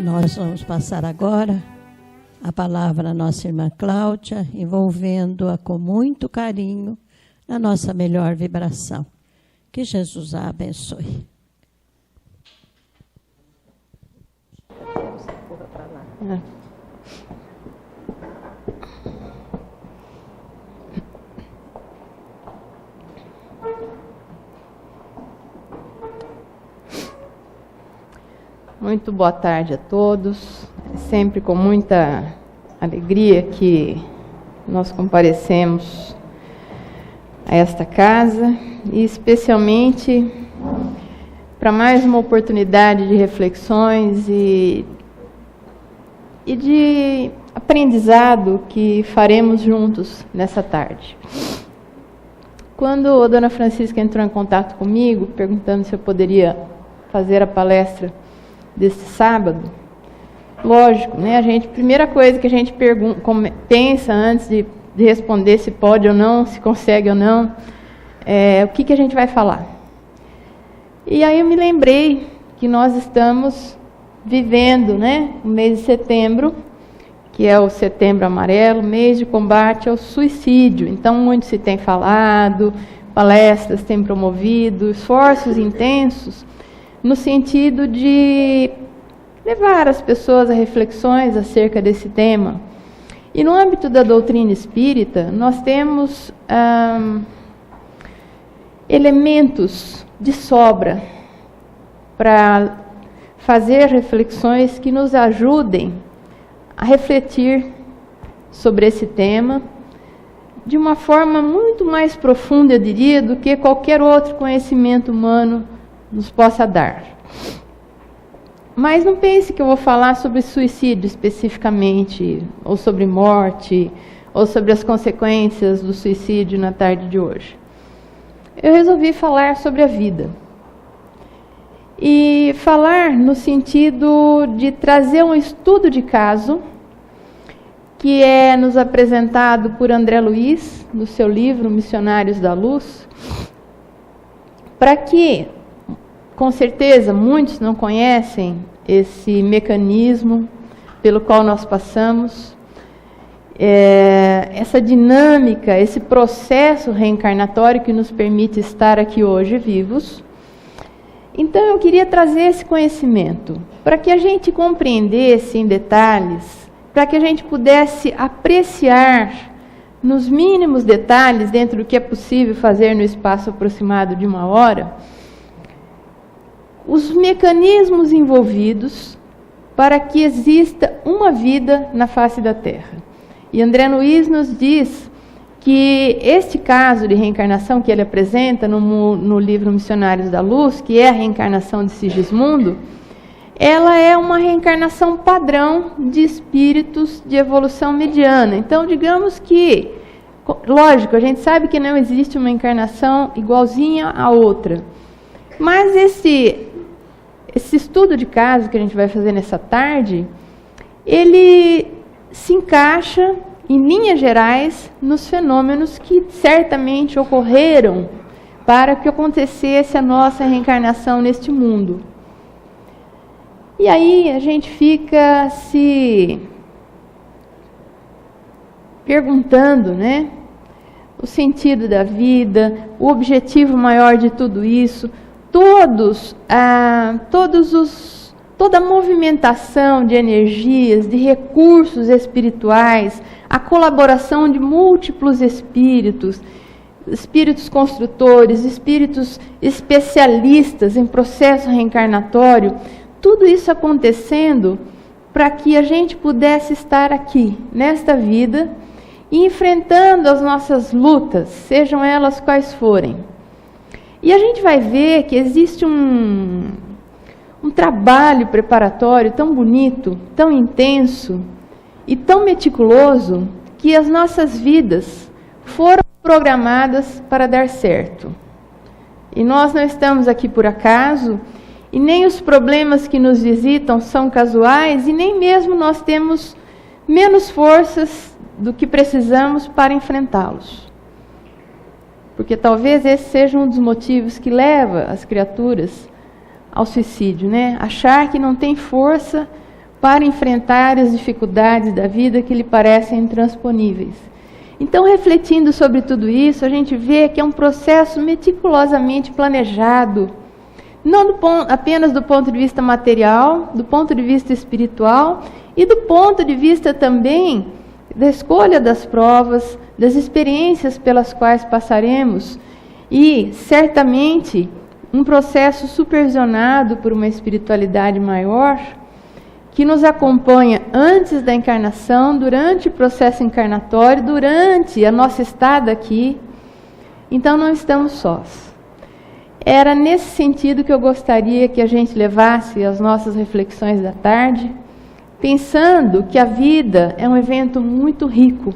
Nós vamos passar agora a palavra à nossa irmã Cláudia, envolvendo-a com muito carinho na nossa melhor vibração. Que Jesus a abençoe. Muito boa tarde a todos. É sempre com muita alegria que nós comparecemos a esta casa e especialmente para mais uma oportunidade de reflexões e de aprendizado que faremos juntos nessa tarde. Quando a dona Francisca entrou em contato comigo, perguntando se eu poderia fazer a palestra desse sábado, lógico, né? Primeira coisa que a gente pensa antes de responder se pode ou não, se consegue ou não, o que a gente vai falar. E aí eu me lembrei que nós estamos vivendo, né, o mês de setembro, que é o Setembro Amarelo, mês de combate ao suicídio. Então, muito se tem falado, palestras têm promovido, esforços intensos, no sentido de levar as pessoas a reflexões acerca desse tema. E no âmbito da doutrina espírita, nós temos elementos de sobra para fazer reflexões que nos ajudem a refletir sobre esse tema de uma forma muito mais profunda, eu diria, do que qualquer outro conhecimento humano nos possa dar. Mas não pense que eu vou falar sobre suicídio especificamente, ou sobre morte, ou sobre as consequências do suicídio na tarde de hoje. Eu resolvi falar sobre a vida. E falar no sentido de trazer um estudo de caso, que é nos apresentado por André Luiz, no seu livro Missionários da Luz, para que, com certeza, muitos não conhecem esse mecanismo pelo qual nós passamos, essa dinâmica, esse processo reencarnatório que nos permite estar aqui hoje vivos. Então eu queria trazer esse conhecimento para que a gente compreendesse em detalhes, para que a gente pudesse apreciar nos mínimos detalhes, dentro do que é possível fazer no espaço aproximado de 1 hora, os mecanismos envolvidos para que exista uma vida na face da Terra. E André Luiz nos diz que este caso de reencarnação que ele apresenta no livro Missionários da Luz, que é a reencarnação de Sigismundo, ela é uma reencarnação padrão de espíritos de evolução mediana. Então, digamos que, lógico, a gente sabe que não existe uma encarnação igualzinha à outra, mas esse estudo de caso que a gente vai fazer nessa tarde, ele se encaixa, em linhas gerais, nos fenômenos que certamente ocorreram para que acontecesse a nossa reencarnação neste mundo. E aí a gente fica se perguntando, né, o sentido da vida, o objetivo maior de tudo isso, toda a movimentação de energias, de recursos espirituais, a colaboração de múltiplos espíritos, espíritos construtores, espíritos especialistas em processo reencarnatório, tudo isso acontecendo para que a gente pudesse estar aqui, nesta vida, e enfrentando as nossas lutas, sejam elas quais forem. E a gente vai ver que existe um trabalho preparatório tão bonito, tão intenso e tão meticuloso, que as nossas vidas foram programadas para dar certo. E nós não estamos aqui por acaso, e nem os problemas que nos visitam são casuais, e nem mesmo nós temos menos forças do que precisamos para enfrentá-los. Porque talvez esse seja um dos motivos que leva as criaturas ao suicídio, né? Achar que não tem força para enfrentar as dificuldades da vida que lhe parecem intransponíveis. Então, refletindo sobre tudo isso, a gente vê que é um processo meticulosamente planejado, não apenas do ponto de vista material, do ponto de vista espiritual e do ponto de vista também da escolha das provas, das experiências pelas quais passaremos e, certamente, um processo supervisionado por uma espiritualidade maior que nos acompanha antes da encarnação, durante o processo encarnatório, durante a nossa estada aqui. Então, não estamos sós. Era nesse sentido que eu gostaria que a gente levasse as nossas reflexões da tarde, pensando que a vida é um evento muito rico,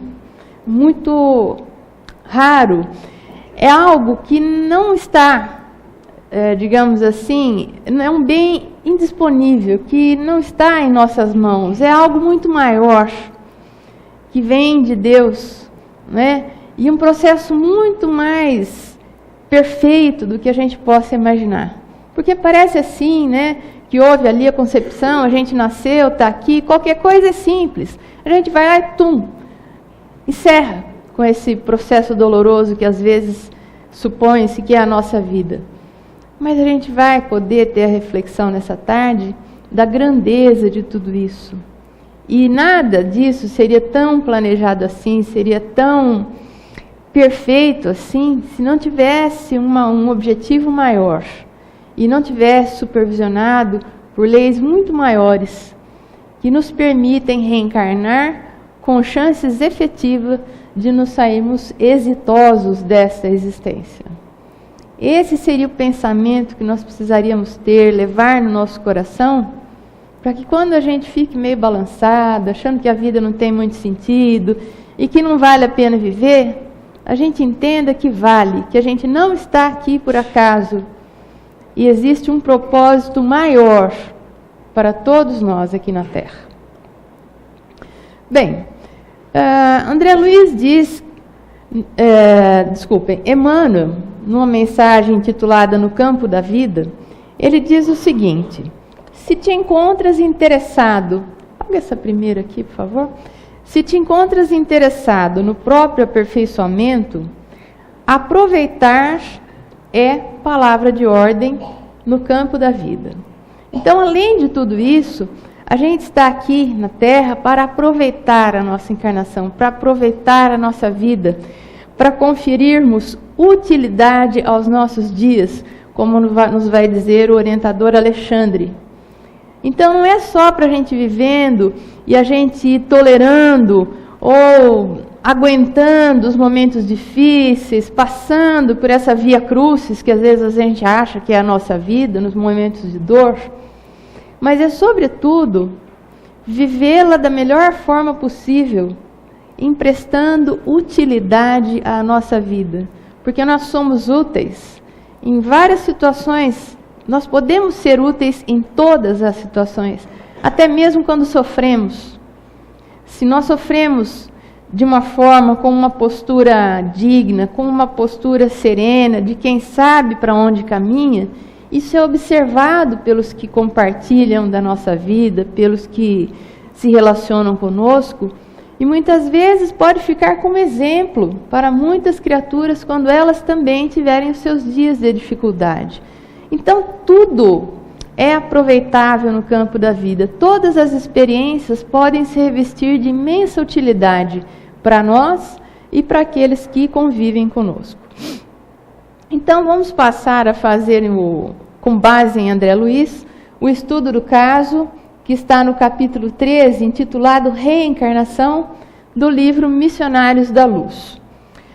muito raro, é algo que não está, digamos assim, é um bem indisponível, que não está em nossas mãos, é algo muito maior, que vem de Deus, né? E um processo muito mais perfeito do que a gente possa imaginar. Porque parece assim, né? Que houve ali a concepção, a gente nasceu, está aqui, qualquer coisa é simples. A gente vai lá e encerra com esse processo doloroso que às vezes supõe-se que é a nossa vida. Mas a gente vai poder ter a reflexão nessa tarde da grandeza de tudo isso. E nada disso seria tão planejado assim, seria tão perfeito assim, se não tivesse um objetivo maior e não tivesse supervisionado por leis muito maiores que nos permitem reencarnar com chances efetivas de nos sairmos exitosos dessa existência. Esse seria o pensamento que nós precisaríamos ter, levar no nosso coração, para que quando a gente fique meio balançado, achando que a vida não tem muito sentido e que não vale a pena viver, a gente entenda que vale, que a gente não está aqui por acaso e existe um propósito maior para todos nós aqui na Terra. Bem, André Luiz diz, Emmanuel, numa mensagem intitulada No Campo da Vida, ele diz o seguinte: se te encontras interessado, apaga essa primeira aqui, por favor. Se te encontras interessado no próprio aperfeiçoamento, aproveitar é palavra de ordem no campo da vida. Então, além de tudo isso, a gente está aqui na Terra para aproveitar a nossa encarnação, para aproveitar a nossa vida, para conferirmos utilidade aos nossos dias, como nos vai dizer o orientador Alexandre. Então, não é só para a gente vivendo e a gente ir tolerando ou aguentando os momentos difíceis, passando por essa via crucis que às vezes a gente acha que é a nossa vida, nos momentos de dor, mas é, sobretudo, vivê-la da melhor forma possível, emprestando utilidade à nossa vida, porque nós somos úteis em várias situações. Nós podemos ser úteis em todas as situações, até mesmo quando sofremos. Se nós sofremos de uma forma, com uma postura digna, com uma postura serena, de quem sabe para onde caminha, isso é observado pelos que compartilham da nossa vida, pelos que se relacionam conosco, e muitas vezes pode ficar como exemplo para muitas criaturas quando elas também tiverem os seus dias de dificuldade. Então, tudo é aproveitável no campo da vida. Todas as experiências podem se revestir de imensa utilidade para nós e para aqueles que convivem conosco. Então, vamos passar a fazer, com base em André Luiz, o estudo do caso, que está no capítulo 13, intitulado Reencarnação, do livro Missionários da Luz.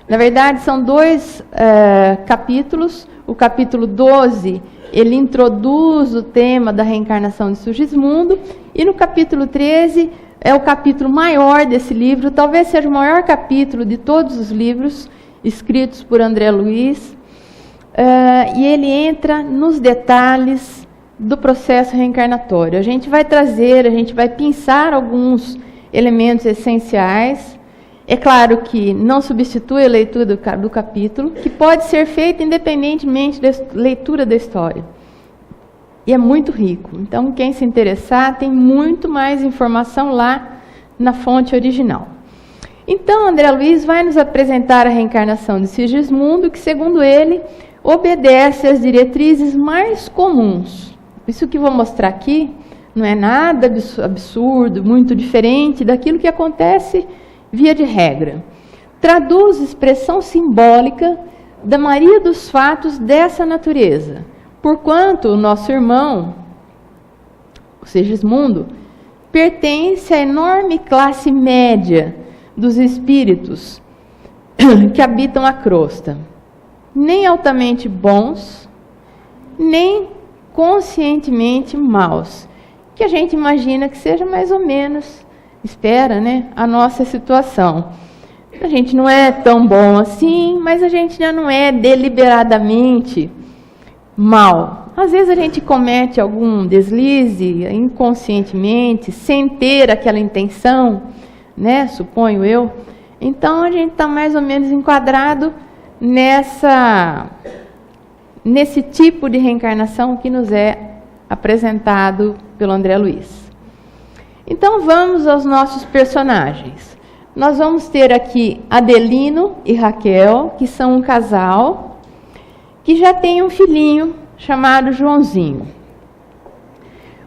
Na verdade, são dois capítulos. O capítulo 12, ele introduz o tema da reencarnação de Sigismundo, e no capítulo 13, é o capítulo maior desse livro, talvez seja o maior capítulo de todos os livros escritos por André Luiz, e ele entra nos detalhes do processo reencarnatório. A gente vai pensar alguns elementos essenciais. É claro que não substitui a leitura do capítulo, que pode ser feita independentemente da leitura da história. E é muito rico. Então, quem se interessar, tem muito mais informação lá na fonte original. Então, André Luiz vai nos apresentar a reencarnação de Sigismundo, que, segundo ele, obedece às diretrizes mais comuns. Isso que vou mostrar aqui não é nada absurdo, muito diferente daquilo que acontece via de regra. Traduz expressão simbólica da maioria dos fatos dessa natureza, porquanto o nosso irmão, o Sigismundo, pertence à enorme classe média dos espíritos que habitam a crosta, nem altamente bons, nem conscientemente maus, que a gente imagina que seja mais ou menos, espera, né, a nossa situação. A gente não é tão bom assim, mas a gente já não é deliberadamente mal. Às vezes a gente comete algum deslize inconscientemente, sem ter aquela intenção, né, suponho eu. Então a gente está mais ou menos enquadrado nesse tipo de reencarnação que nos é apresentado pelo André Luiz. Então vamos aos nossos personagens. Nós vamos ter aqui Adelino e Raquel, que são um casal, que já tem um filhinho chamado Joãozinho.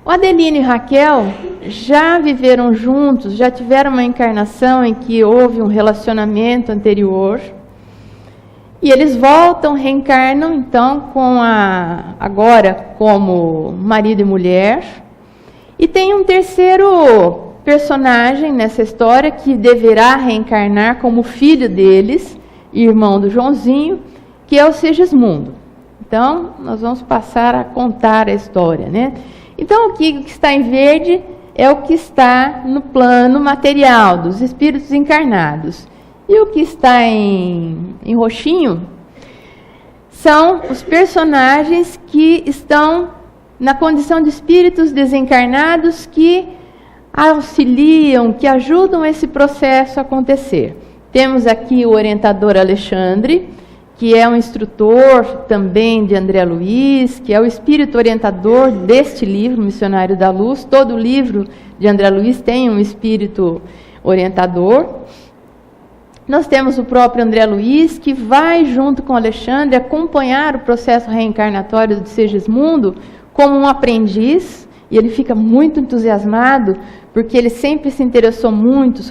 O Adelino e Raquel já viveram juntos, já tiveram uma encarnação em que houve um relacionamento anterior, e eles voltam, reencarnam então agora como marido e mulher. E tem um terceiro personagem nessa história que deverá reencarnar como filho deles, irmão do Joãozinho, que é o Sigismundo. Então, nós vamos passar a contar a história, né? Então, o que está em verde é o que está no plano material dos espíritos encarnados. E o que está em roxinho são os personagens que estão na condição de espíritos desencarnados que auxiliam, que ajudam esse processo a acontecer. Temos aqui o orientador Alexandre, que é um instrutor também de André Luiz, que é o espírito orientador deste livro, Missionário da Luz. Todo livro de André Luiz tem um espírito orientador. Nós temos o próprio André Luiz, que vai, junto com Alexandre, acompanhar o processo reencarnatório de Sigismundo como um aprendiz, e ele fica muito entusiasmado, porque ele sempre se interessou muito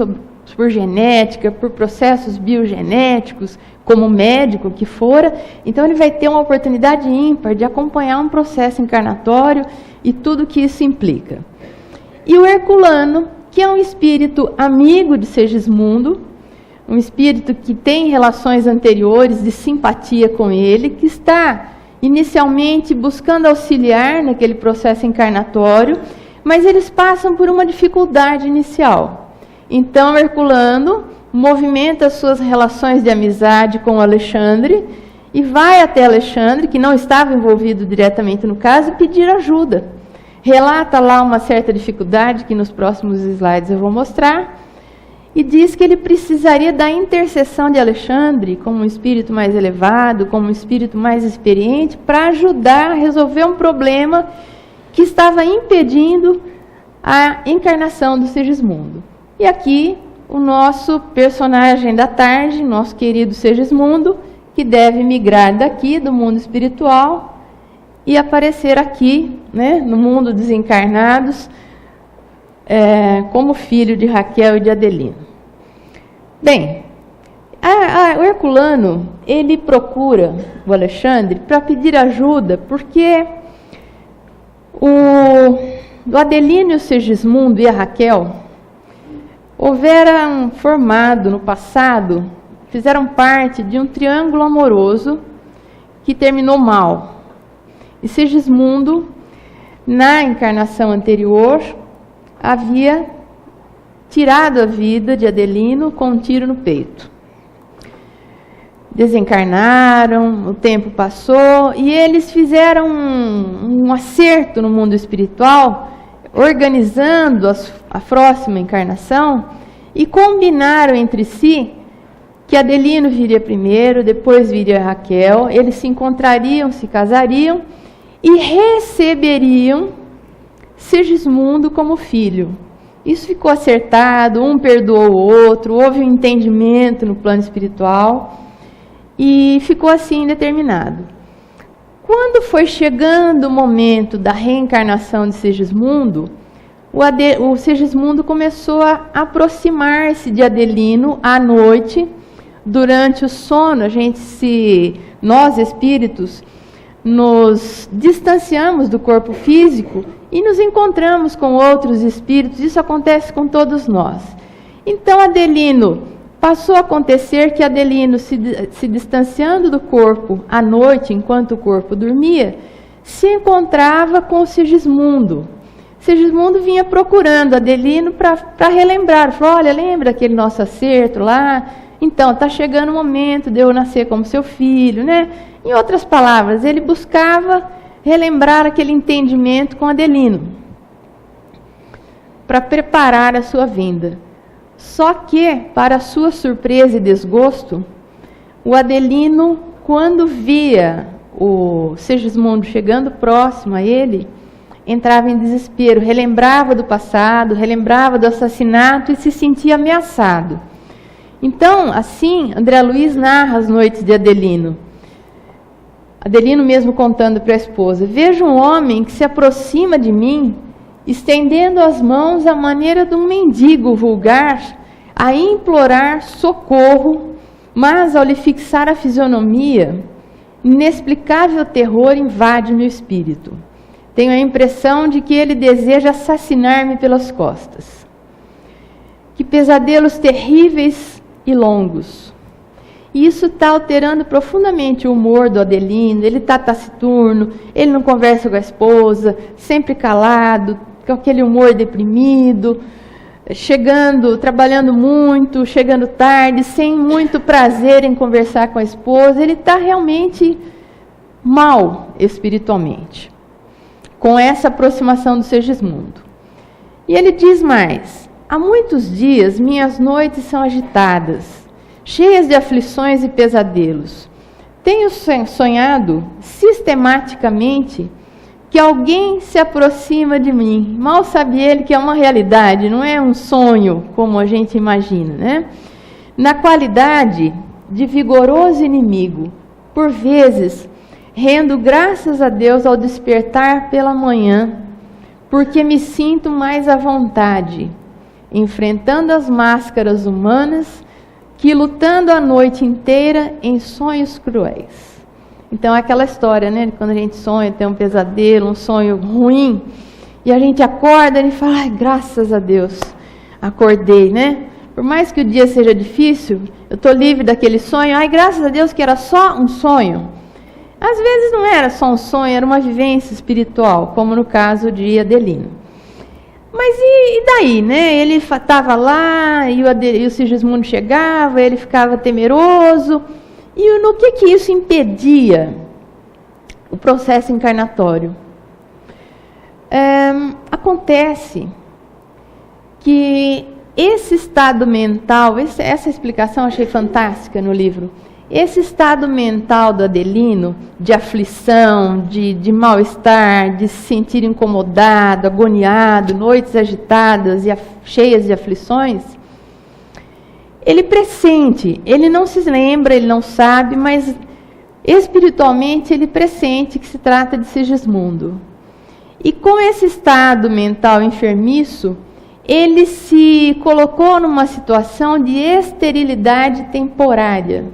por genética, por processos biogenéticos, como médico que fora. Então ele vai ter uma oportunidade ímpar de acompanhar um processo encarnatório e tudo que isso implica. E o Herculano, que é um espírito amigo de Sigismundo, um espírito que tem relações anteriores de simpatia com ele, que está inicialmente buscando auxiliar naquele processo encarnatório, mas eles passam por uma dificuldade inicial. Então, Herculano movimenta as suas relações de amizade com o Alexandre e vai até Alexandre, que não estava envolvido diretamente no caso, pedir ajuda. Relata lá uma certa dificuldade, que nos próximos slides eu vou mostrar, e diz que ele precisaria da intercessão de Alexandre, como um espírito mais elevado, como um espírito mais experiente, para ajudar a resolver um problema que estava impedindo a encarnação do Sigismundo. E aqui o nosso personagem da tarde, nosso querido Sigismundo, que deve migrar daqui, do mundo espiritual, e aparecer aqui, né, no mundo dos encarnados, como filho de Raquel e de Adelino. Bem, o Herculano, ele procura o Alexandre para pedir ajuda, porque o Adelino e o Sigismundo e a Raquel houveram formado no passado, fizeram parte de um triângulo amoroso que terminou mal. E Sigismundo, na encarnação anterior, havia tirado a vida de Adelino com um tiro no peito. Desencarnaram, o tempo passou e eles fizeram um acerto no mundo espiritual, organizando a próxima encarnação, e combinaram entre si que Adelino viria primeiro, depois viria Raquel, eles se encontrariam, se casariam, e receberiam Segismundo como filho. Isso ficou acertado, um perdoou o outro, houve um entendimento no plano espiritual e ficou assim determinado. Quando foi chegando o momento da reencarnação de Segismundo, o Segismundo começou a aproximar-se de Adelino à noite. Durante o sono, nós espíritos, nos distanciamos do corpo físico e nos encontramos com outros espíritos. Isso acontece com todos nós. Então, Adelino, passou a acontecer que Adelino, se distanciando do corpo à noite, enquanto o corpo dormia, se encontrava com o Segismundo. Segismundo vinha procurando Adelino para relembrar. Falou, olha, lembra aquele nosso acerto lá? Então, está chegando o momento de eu nascer como seu filho, né? Em outras palavras, ele buscava relembrar aquele entendimento com Adelino, para preparar a sua vinda. Só que, para sua surpresa e desgosto, o Adelino, quando via o Segismundo chegando próximo a ele, entrava em desespero, relembrava do passado, relembrava do assassinato e se sentia ameaçado. Então, assim, André Luiz narra as noites de Adelino. Adelino mesmo contando para a esposa: vejo um homem que se aproxima de mim, estendendo as mãos à maneira de um mendigo vulgar, a implorar socorro, mas ao lhe fixar a fisionomia, inexplicável terror invade meu espírito. Tenho a impressão de que ele deseja assassinar-me pelas costas. Que pesadelos terríveis e longos. E isso está alterando profundamente o humor do Adelino. Ele está taciturno, ele não conversa com a esposa, sempre calado, com aquele humor deprimido, trabalhando muito, chegando tarde, sem muito prazer em conversar com a esposa. Ele está realmente mal espiritualmente, com essa aproximação do Segismundo. E ele diz mais: há muitos dias minhas noites são agitadas, cheias de aflições e pesadelos. Tenho sonhado sistematicamente que alguém se aproxima de mim. Mal sabe ele que é uma realidade, não é um sonho como a gente imagina, né? Na qualidade de vigoroso inimigo, por vezes rendo graças a Deus ao despertar pela manhã, porque me sinto mais à vontade, enfrentando as máscaras humanas, que lutando a noite inteira em sonhos cruéis. Então, é aquela história, né? Quando a gente sonha, tem um pesadelo, um sonho ruim, e a gente acorda e fala: ai, graças a Deus, acordei, né? Por mais que o dia seja difícil, eu estou livre daquele sonho. Ai, graças a Deus que era só um sonho. Às vezes não era só um sonho, era uma vivência espiritual, como no caso de Adelino. Mas e daí, né? Ele estava lá, e o Segismundo chegava, ele ficava temeroso. E no que isso impedia o processo encarnatório? Acontece que esse estado mental, essa explicação eu achei fantástica no livro. Esse estado mental do Adelino, de aflição, de mal-estar, de se sentir incomodado, agoniado, noites agitadas e cheias de aflições, ele pressente, ele não se lembra, ele não sabe, mas espiritualmente ele pressente que se trata de Segismundo. E com esse estado mental enfermiço, ele se colocou numa situação de esterilidade temporária.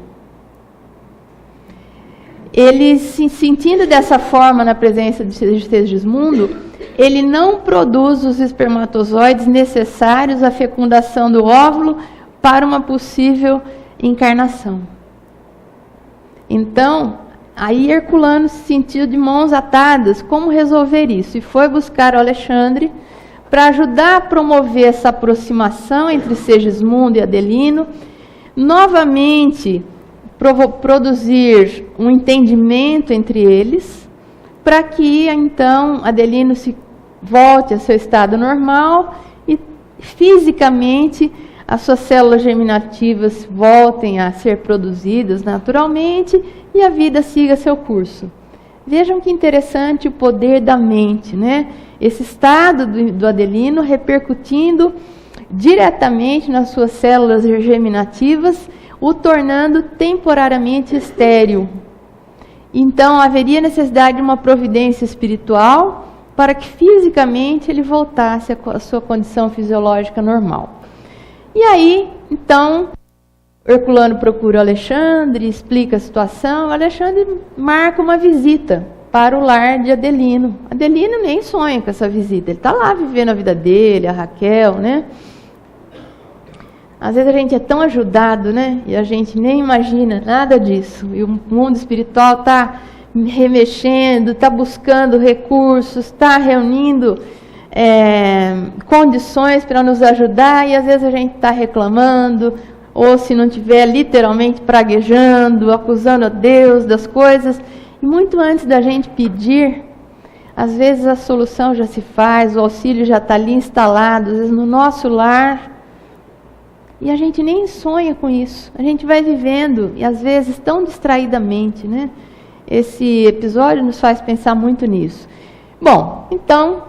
Ele, se sentindo dessa forma na presença de Segismundo, ele não produz os espermatozoides necessários à fecundação do óvulo para uma possível encarnação. Então, aí Herculano se sentiu de mãos atadas, como resolver isso? E foi buscar o Alexandre para ajudar a promover essa aproximação entre Segismundo e Adelino, novamente produzir um entendimento entre eles, para que então Adelino se volte a seu estado normal e fisicamente as suas células germinativas voltem a ser produzidas naturalmente e a vida siga seu curso. Vejam que interessante o poder da mente, né? Esse estado do Adelino repercutindo diretamente nas suas células germinativas, o tornando temporariamente estéril. Então, haveria necessidade de uma providência espiritual para que fisicamente ele voltasse à sua condição fisiológica normal. E aí, então, Herculano procura o Alexandre, explica a situação. O Alexandre marca uma visita para o lar de Adelino. Adelino nem sonha com essa visita, ele está lá vivendo a vida dele, a Raquel, né? Às vezes a gente é tão ajudado, né? E a gente nem imagina nada disso. E o mundo espiritual está remexendo, está buscando recursos, está reunindo condições para nos ajudar, e às vezes a gente está reclamando, ou se não tiver, literalmente praguejando, acusando a Deus das coisas. E muito antes da gente pedir, às vezes a solução já se faz, o auxílio já está ali instalado, às vezes no nosso lar, e a gente nem sonha com isso. A gente vai vivendo, e às vezes tão distraidamente, né? Esse episódio nos faz pensar muito nisso. Bom, então,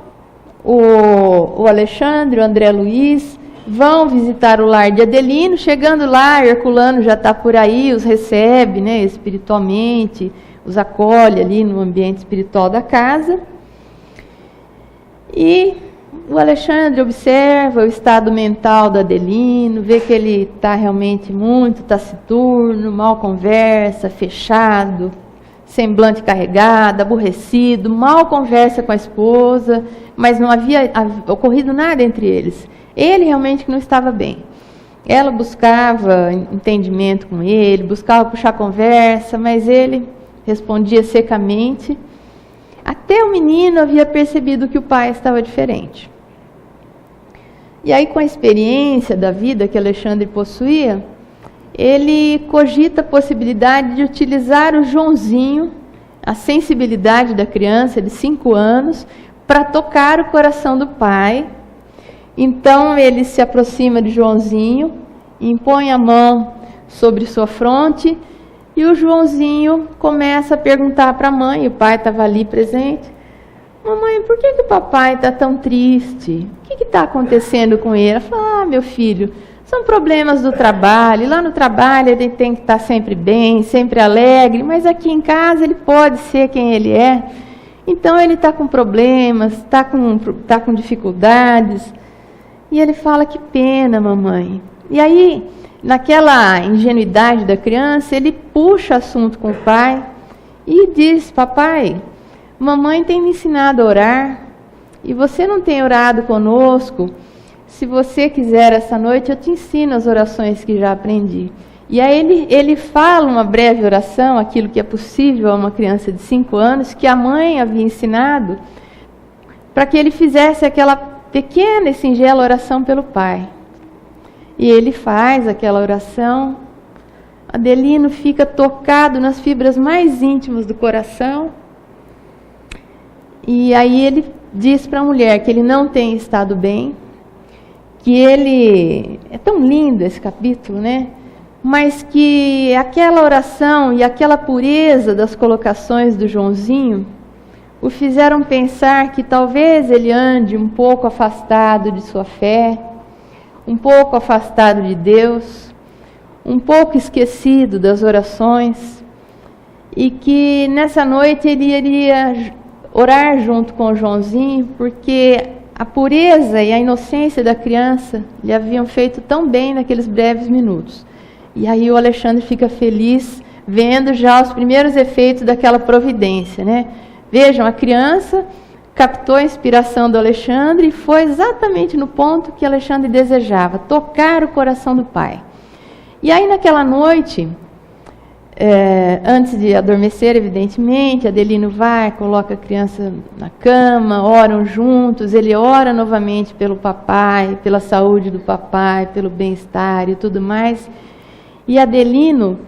o Alexandre, o André Luiz, vão visitar o lar de Adelino. Chegando lá, Herculano já está por aí, os recebe, né, espiritualmente, os acolhe ali no ambiente espiritual da casa. E o Alexandre observa o estado mental do Adelino, vê que ele está realmente muito taciturno, mal conversa, fechado, semblante carregado, aborrecido, mal conversa com a esposa, mas não havia ocorrido nada entre eles. Ele realmente não estava bem. Ela buscava entendimento com ele, buscava puxar conversa, mas ele respondia secamente. Até o menino havia percebido que o pai estava diferente. E aí, com a experiência da vida que Alexandre possuía, ele cogita a possibilidade de utilizar o Joãozinho, a sensibilidade da criança de 5 anos, para tocar o coração do pai. Então ele se aproxima de Joãozinho, impõe a mão sobre sua fronte, e o Joãozinho começa a perguntar para a mãe, e o pai estava ali presente: mamãe, por que o papai está tão triste? O que está acontecendo com ele? Ela fala: meu filho, são problemas do trabalho. Lá no trabalho ele tem que estar sempre bem, sempre alegre, mas aqui em casa ele pode ser quem ele é. Então ele está com problemas, está com dificuldades. E ele fala: que pena, mamãe. E aí, naquela ingenuidade da criança, ele puxa assunto com o pai e diz: papai, mamãe tem me ensinado a orar e você não tem orado conosco. Se você quiser, essa noite eu te ensino as orações que já aprendi. E aí ele fala uma breve oração, aquilo que é possível a uma criança de 5 anos, que a mãe havia ensinado, para que ele fizesse aquela pequena e singela oração pelo pai. E ele faz aquela oração. Adelino fica tocado nas fibras mais íntimas do coração. E aí ele diz para a mulher que ele não tem estado bem, que ele... É tão lindo esse capítulo, né? Mas que aquela oração e aquela pureza das colocações do Joãozinho o fizeram pensar que talvez ele ande um pouco afastado de sua fé, um pouco afastado de Deus, um pouco esquecido das orações, e que nessa noite ele iria orar junto com o Joãozinho, porque a pureza e a inocência da criança lhe haviam feito tão bem naqueles breves minutos. E aí o Alexandre fica feliz vendo já os primeiros efeitos daquela providência, né? Vejam, a criança captou a inspiração do Alexandre e foi exatamente no ponto que Alexandre desejava, tocar o coração do pai. E aí naquela noite, antes de adormecer, evidentemente, Adelino vai, coloca a criança na cama, oram juntos, ele ora novamente pelo papai, pela saúde do papai, pelo bem-estar e tudo mais. E Adelino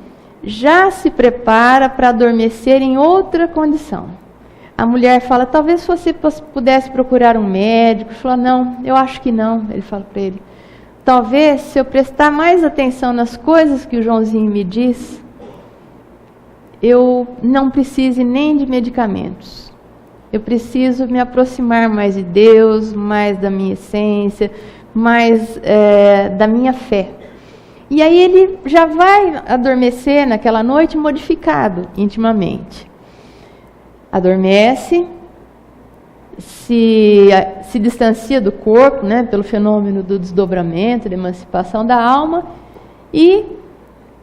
já se prepara para adormecer em outra condição. A mulher fala: talvez você pudesse procurar um médico. Ele fala: não, eu acho que não. Ele fala para ele: talvez, se eu prestar mais atenção nas coisas que o Joãozinho me diz, eu não precise nem de medicamentos. Eu preciso me aproximar mais de Deus, mais da minha essência, mais da minha fé. E aí ele já vai adormecer naquela noite modificado intimamente. Adormece, se distancia do corpo, né, pelo fenômeno do desdobramento, da emancipação da alma, e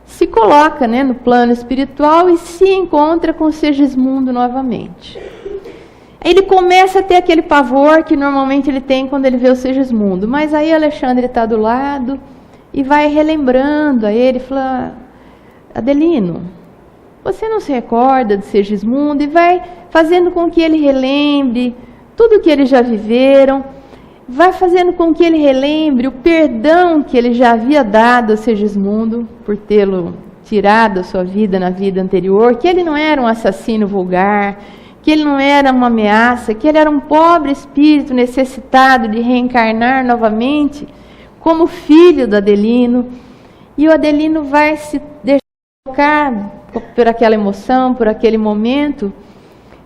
se coloca, né, no plano espiritual e se encontra com o Segismundo novamente. Aí ele começa a ter aquele pavor que normalmente ele tem quando ele vê o Segismundo, mas aí Alexandre está do lado e vai relembrando a ele, fala: Adelino, você não se recorda de Segismundo? E vai fazendo com que ele relembre tudo que eles já viveram, vai fazendo com que ele relembre o perdão que ele já havia dado a Segismundo por tê-lo tirado a sua vida na vida anterior, que ele não era um assassino vulgar, que ele não era uma ameaça, que ele era um pobre espírito necessitado de reencarnar novamente como filho do Adelino. E o Adelino vai se deixar tocar por aquela emoção, por aquele momento,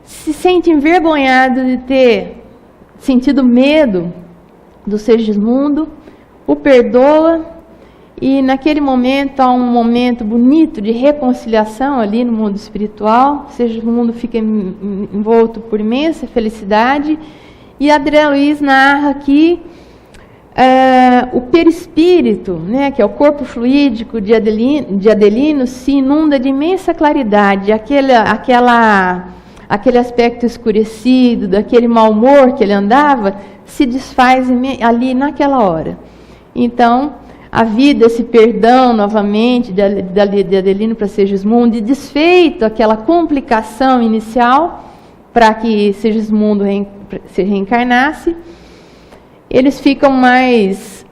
se sente envergonhado de ter sentido medo do Segismundo, o perdoa, e naquele momento há um momento bonito de reconciliação ali no mundo espiritual. O Segismundo fica envolto por imensa felicidade, e André Luiz narra que o perispírito, né, que é o corpo fluídico de Adelino, se inunda de imensa claridade, aquele aspecto escurecido, daquele mau humor que ele andava, se desfaz ali naquela hora. Então, havia esse perdão novamente de Adelino para Segismundo, e desfeito aquela complicação inicial para que Segismundo se reencarnasse, eles ficam mais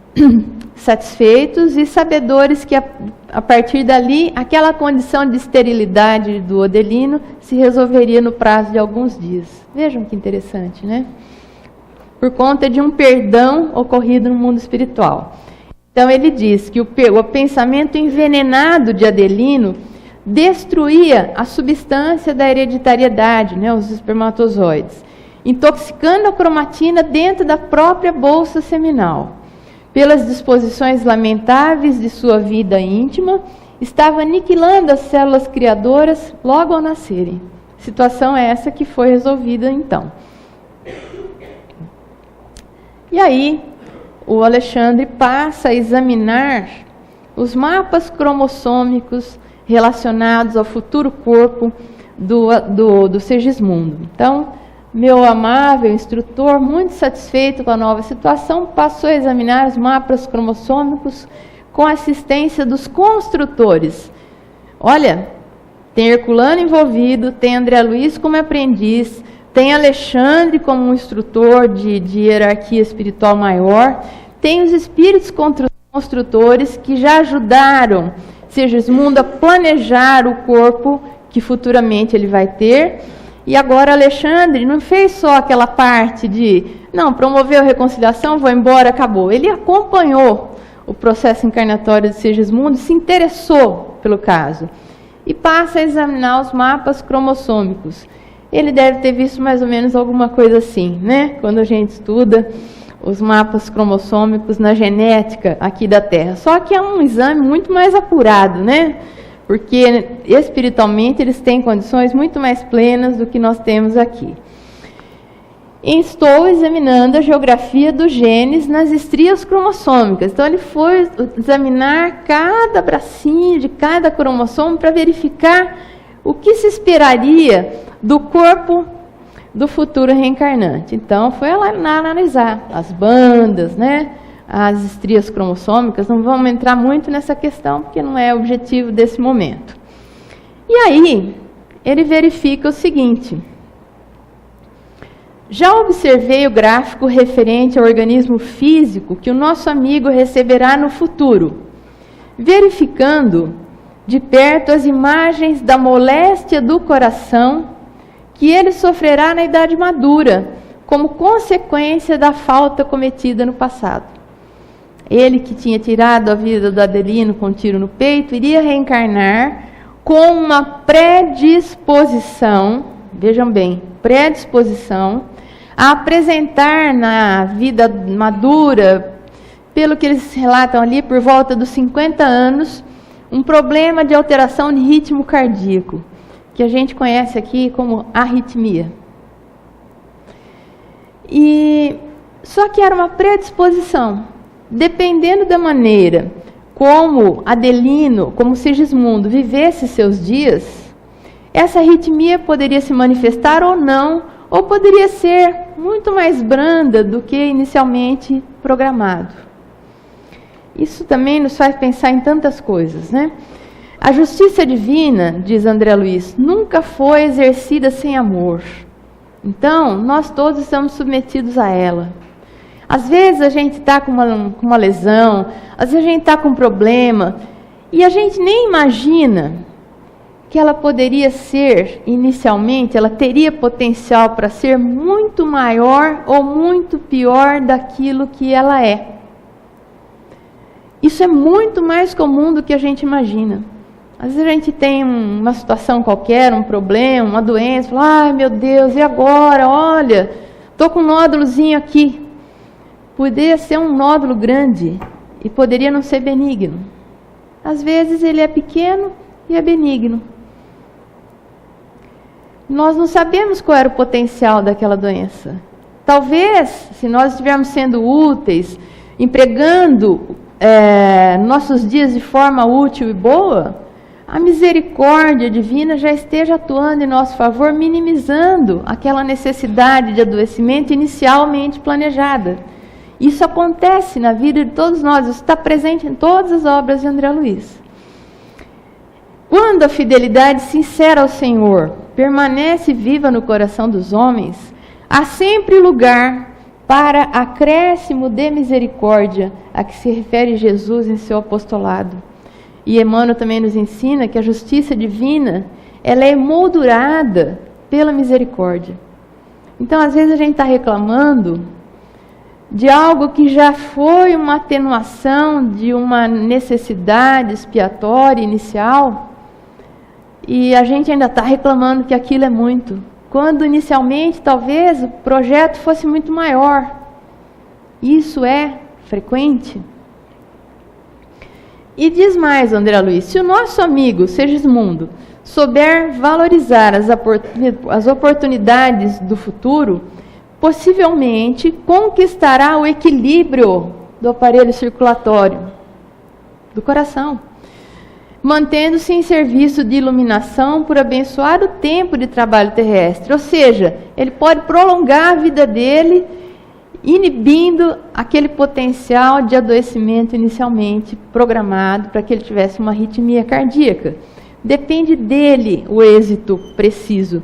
satisfeitos e sabedores que a partir dali, aquela condição de esterilidade do Adelino se resolveria no prazo de alguns dias. Vejam que interessante, né? Por conta de um perdão ocorrido no mundo espiritual. Então ele diz que o pensamento envenenado de Adelino destruía a substância da hereditariedade, né, os espermatozoides, intoxicando a cromatina dentro da própria bolsa seminal. Pelas disposições lamentáveis de sua vida íntima, estava aniquilando as células criadoras logo ao nascerem. Situação essa que foi resolvida então. E aí, o Alexandre passa a examinar os mapas cromossômicos relacionados ao futuro corpo do Segismundo. Então, meu amável instrutor, muito satisfeito com a nova situação, passou a examinar os mapas cromossômicos com a assistência dos construtores. Olha, tem Herculano envolvido, tem André Luiz como aprendiz, tem Alexandre como um instrutor de hierarquia espiritual maior, tem os espíritos construtores que já ajudaram Segismundo a planejar o corpo que futuramente ele vai ter. E agora Alexandre não fez só aquela parte de, não, promoveu a reconciliação, vou embora, acabou. Ele acompanhou o processo encarnatório de Segismundo, se interessou pelo caso. E passa a examinar os mapas cromossômicos. Ele deve ter visto mais ou menos alguma coisa assim, né? Quando a gente estuda os mapas cromossômicos na genética aqui da Terra. Só que é um exame muito mais apurado, né? Porque espiritualmente eles têm condições muito mais plenas do que nós temos aqui. Estou examinando a geografia dos genes nas estrias cromossômicas. Então ele foi examinar cada bracinho de cada cromossomo para verificar o que se esperaria do corpo do futuro reencarnante. Então foi lá analisar as bandas, né? As estrias cromossômicas. Não vamos entrar muito nessa questão, porque não é o objetivo desse momento. E aí, ele verifica o seguinte: já observei o gráfico referente ao organismo físico que o nosso amigo receberá no futuro, verificando de perto as imagens da moléstia do coração que ele sofrerá na idade madura, como consequência da falta cometida no passado. Ele que tinha tirado a vida do Adelino com um tiro no peito, iria reencarnar com uma predisposição, vejam bem, predisposição, a apresentar na vida madura, pelo que eles relatam ali, por volta dos 50 anos, um problema de alteração de ritmo cardíaco, que a gente conhece aqui como arritmia. Só que era uma predisposição. Dependendo da maneira como Adelino, como Sigismundo, vivesse seus dias, essa arritmia poderia se manifestar ou não, ou poderia ser muito mais branda do que inicialmente programado. Isso também nos faz pensar em tantas coisas, né? A justiça divina, diz André Luiz, nunca foi exercida sem amor. Então, nós todos estamos submetidos a ela. Às vezes a gente está com uma lesão, às vezes a gente está com um problema, e a gente nem imagina que ela poderia ser, inicialmente, ela teria potencial para ser muito maior ou muito pior daquilo que ela é. Isso é muito mais comum do que a gente imagina. Às vezes a gente tem uma situação qualquer, um problema, uma doença, fala, ai meu Deus, e agora? Olha, estou com um nódulozinho aqui. Poderia ser um nódulo grande e poderia não ser benigno. Às vezes ele é pequeno e é benigno. Nós não sabemos qual era o potencial daquela doença. Talvez, se nós estivermos sendo úteis, empregando nossos dias de forma útil e boa, a misericórdia divina já esteja atuando em nosso favor, minimizando aquela necessidade de adoecimento inicialmente planejada. Isso acontece na vida de todos nós, isso está presente em todas as obras de André Luiz. Quando a fidelidade sincera ao Senhor permanece viva no coração dos homens, há sempre lugar para acréscimo de misericórdia a que se refere Jesus em seu apostolado. E Emmanuel também nos ensina que a justiça divina, ela é emoldurada pela misericórdia. Então, às vezes a gente está reclamando de algo que já foi uma atenuação de uma necessidade expiatória inicial, e a gente ainda está reclamando que aquilo é muito, quando inicialmente talvez o projeto fosse muito maior. Isso é frequente. E diz mais André Luiz, se o nosso amigo Sigismundo souber valorizar as oportunidades do futuro, possivelmente conquistará o equilíbrio do aparelho circulatório, do coração, mantendo-se em serviço de iluminação por abençoado tempo de trabalho terrestre. Ou seja, ele pode prolongar a vida dele, inibindo aquele potencial de adoecimento inicialmente programado para que ele tivesse uma arritmia cardíaca. Depende dele o êxito preciso.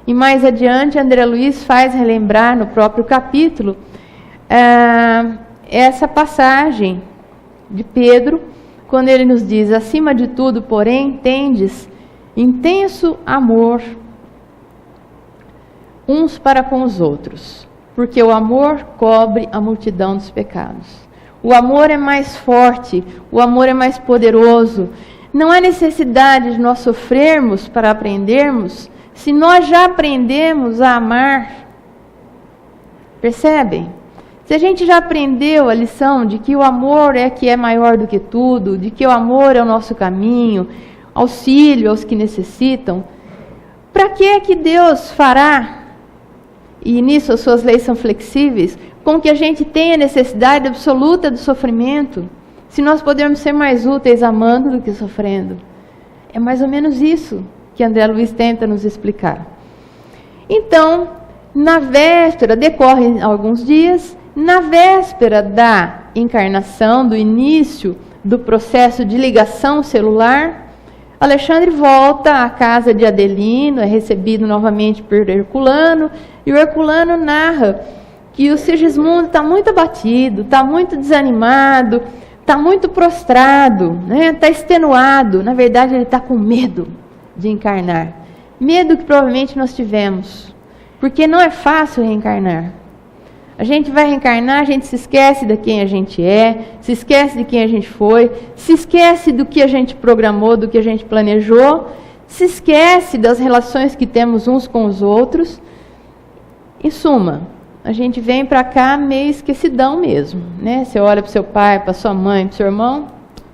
E mais adiante, André Luiz faz relembrar no próprio capítulo essa passagem de Pedro, quando ele nos diz, acima de tudo, porém, tendes intenso amor uns para com os outros, porque o amor cobre a multidão dos pecados. O amor é mais forte, o amor é mais poderoso. Não há necessidade de nós sofrermos para aprendermos, se nós já aprendemos a amar. Percebem? Se a gente já aprendeu a lição de que o amor é que é maior do que tudo, de que o amor é o nosso caminho, auxílio aos que necessitam, para que é que Deus fará, e nisso as suas leis são flexíveis, com que a gente tenha necessidade absoluta do sofrimento, se nós podemos ser mais úteis amando do que sofrendo? É mais ou menos isso que André Luiz tenta nos explicar. Então, na véspera, decorrem alguns dias, na véspera da encarnação, do início do processo de ligação celular, Alexandre volta à casa de Adelino, é recebido novamente por Herculano, e o Herculano narra que o Sigismundo está muito abatido, está muito desanimado, está muito prostrado, está extenuado. Na verdade, ele está com medo de encarnar. Medo que provavelmente nós tivemos, porque não é fácil reencarnar. A gente vai reencarnar, a gente se esquece de quem a gente é, se esquece de quem a gente foi, se esquece do que a gente programou, do que a gente planejou, se esquece das relações que temos uns com os outros. Em suma, a gente vem para cá meio esquecidão mesmo, né? Você olha para o seu pai, para sua mãe, para o seu irmão,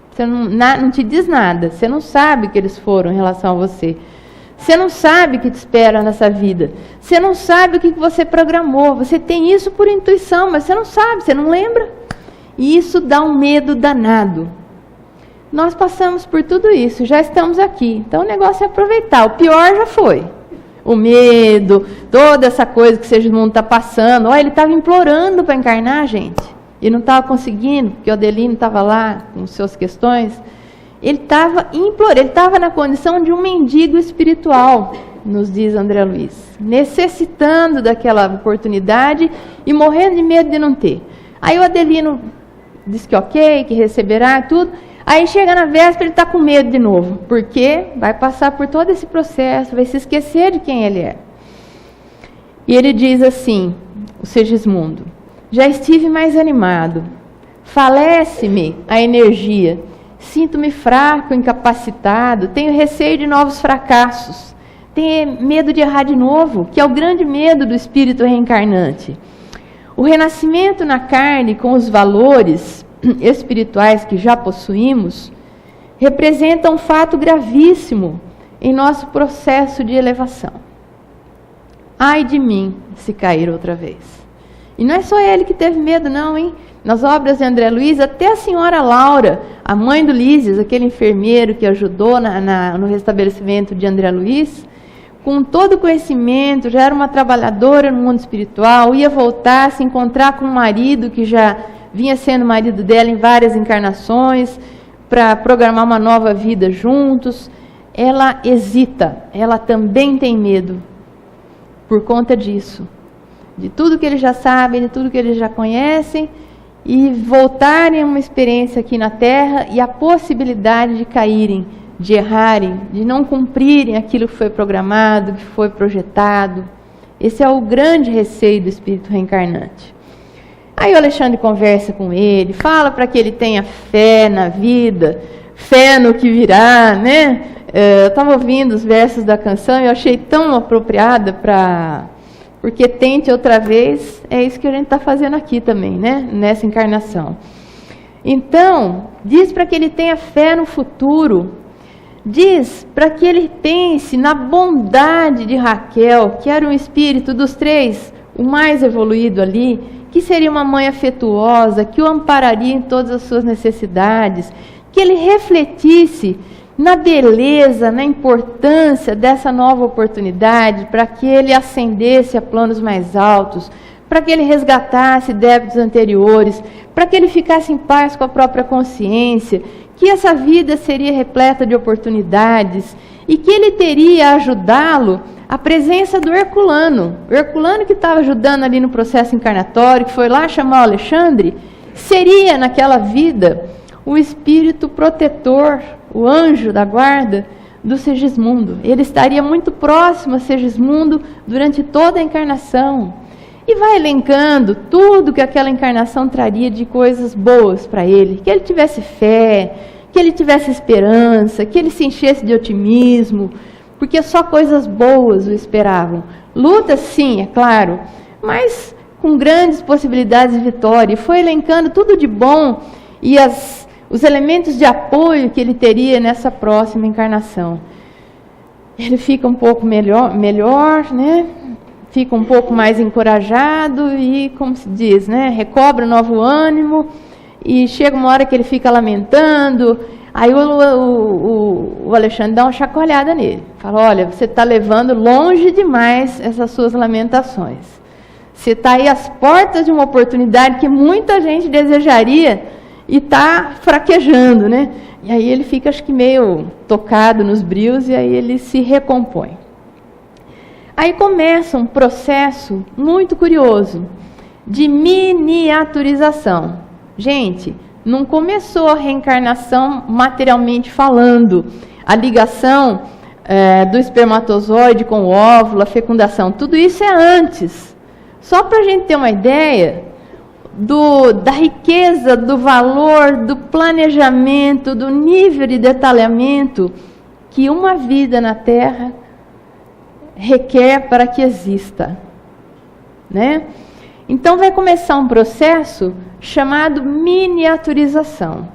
você não te diz nada, você não sabe que eles foram em relação a você. Você não sabe o que te espera nessa vida. Você não sabe o que você programou. Você tem isso por intuição, mas você não sabe, você não lembra. E isso dá um medo danado. Nós passamos por tudo isso, já estamos aqui. Então o negócio é aproveitar. O pior já foi. O medo, toda essa coisa que o Segismundo está passando. Olha, ele estava implorando para encarnar, gente. E não estava conseguindo, porque o Adelino estava lá com suas questões. Ele estava implorando, ele estava na condição de um mendigo espiritual, nos diz André Luiz, necessitando daquela oportunidade e morrendo de medo de não ter. Aí o Adelino diz que ok, que receberá tudo. Aí chega na véspera, ele está com medo de novo, porque vai passar por todo esse processo, vai se esquecer de quem ele é. E ele diz assim, o Segismundo: já estive mais animado, falece-me a energia, sinto-me fraco, incapacitado, tenho receio de novos fracassos, tenho medo de errar de novo, que é o grande medo do espírito reencarnante. O renascimento na carne com os valores espirituais que já possuímos representa um fato gravíssimo em nosso processo de elevação. Ai de mim se cair outra vez. E não é só ele que teve medo não, hein? Nas obras de André Luiz, até a senhora Laura, a mãe do Lísias, aquele enfermeiro que ajudou no restabelecimento de André Luiz, com todo o conhecimento, já era uma trabalhadora no mundo espiritual, ia voltar, se encontrar com um marido que já vinha sendo marido dela em várias encarnações, para programar uma nova vida juntos. Ela hesita, ela também tem medo, por conta disso, de tudo que eles já sabem, de tudo que eles já conhecem, e voltarem a uma experiência aqui na Terra e a possibilidade de caírem, de errarem, de não cumprirem aquilo que foi programado, que foi projetado. Esse é o grande receio do espírito reencarnante. Aí o Alexandre conversa com ele, fala para que ele tenha fé na vida, fé no que virá, né? Eu estava ouvindo os versos da canção e eu achei tão apropriada porque tente outra vez, é isso que a gente está fazendo aqui também, né? Nessa encarnação. Então, diz para que ele tenha fé no futuro, diz para que ele pense na bondade de Raquel, que era um espírito dos três, o mais evoluído ali, que seria uma mãe afetuosa, que o ampararia em todas as suas necessidades, que ele refletisse na beleza, na importância dessa nova oportunidade, para que ele ascendesse a planos mais altos, para que ele resgatasse débitos anteriores, para que ele ficasse em paz com a própria consciência, que essa vida seria repleta de oportunidades e que ele teria a ajudá-lo a presença do Herculano. O Herculano que estava ajudando ali no processo encarnatório, que foi lá chamar o Alexandre, seria naquela vida o espírito protetor, o anjo da guarda do Segismundo. Ele estaria muito próximo a Segismundo durante toda a encarnação. E vai elencando tudo que aquela encarnação traria de coisas boas para ele. Que ele tivesse fé, que ele tivesse esperança, que ele se enchesse de otimismo, porque só coisas boas o esperavam. Luta, sim, é claro, mas com grandes possibilidades de vitória. E foi elencando tudo de bom e os elementos de apoio que ele teria nessa próxima encarnação. Ele fica um pouco melhor, né? Fica um pouco mais encorajado e, como se diz, né? Recobra novo ânimo e chega uma hora que ele fica lamentando. Aí o Alexandre dá uma chacoalhada nele. Fala, olha, você está levando longe demais essas suas lamentações. Você está aí às portas de uma oportunidade que muita gente desejaria e está fraquejando, né? E aí ele fica, acho que meio tocado nos brios e aí ele se recompõe. Aí começa um processo muito curioso de miniaturização. Gente, não começou a reencarnação materialmente falando, a ligação do espermatozoide com o óvulo, a fecundação, tudo isso é antes. Só para a gente ter uma ideia da riqueza, do valor, do planejamento, do nível de detalhamento que uma vida na Terra requer para que exista, né? Então vai começar um processo chamado miniaturização,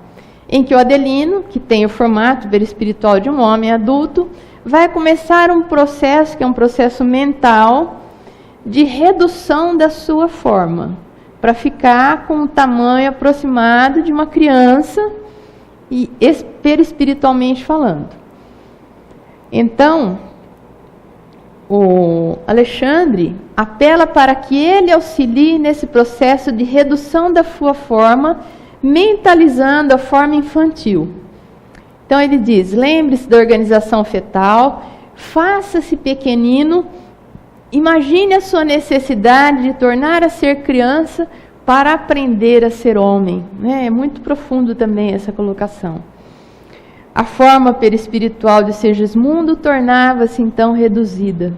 em que o Adelino, que tem o formato perispiritual de um homem adulto, vai começar um processo, que é um processo mental, de redução da sua forma, para ficar com o tamanho aproximado de uma criança, e perispiritualmente falando. Então, o Alexandre apela para que ele auxilie nesse processo de redução da sua forma, mentalizando a forma infantil. Então ele diz: lembre-se da organização fetal, faça-se pequenino, imagine a sua necessidade de tornar a ser criança para aprender a ser homem. É muito profundo também essa colocação. A forma perispiritual de Segismundo tornava-se então reduzida,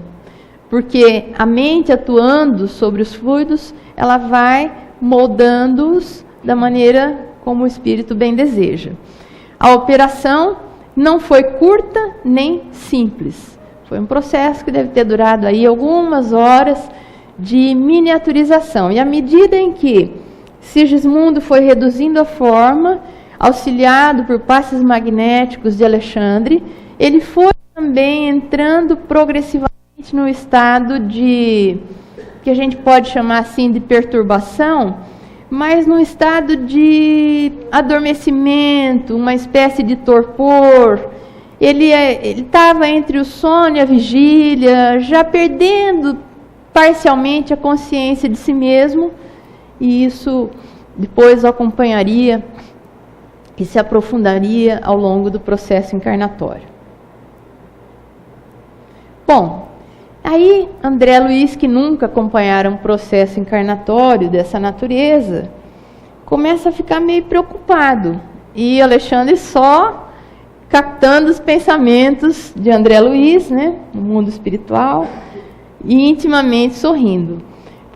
porque a mente atuando sobre os fluidos, ela vai moldando-os da maneira como o espírito bem deseja. A operação não foi curta nem simples. Foi um processo que deve ter durado aí algumas horas de miniaturização. E à medida em que Sigismundo foi reduzindo a forma, auxiliado por passes magnéticos de Alexandre, ele foi também entrando progressivamente no estado de, que a gente pode chamar assim de perturbação, mas num estado de adormecimento, uma espécie de torpor. Ele estava entre o sono e a vigília, já perdendo parcialmente a consciência de si mesmo, e isso depois o acompanharia e se aprofundaria ao longo do processo encarnatório. Bom, aí André Luiz, que nunca acompanhara um processo encarnatório dessa natureza, começa a ficar meio preocupado. E Alexandre só captando os pensamentos de André Luiz, né, no mundo espiritual, e intimamente sorrindo.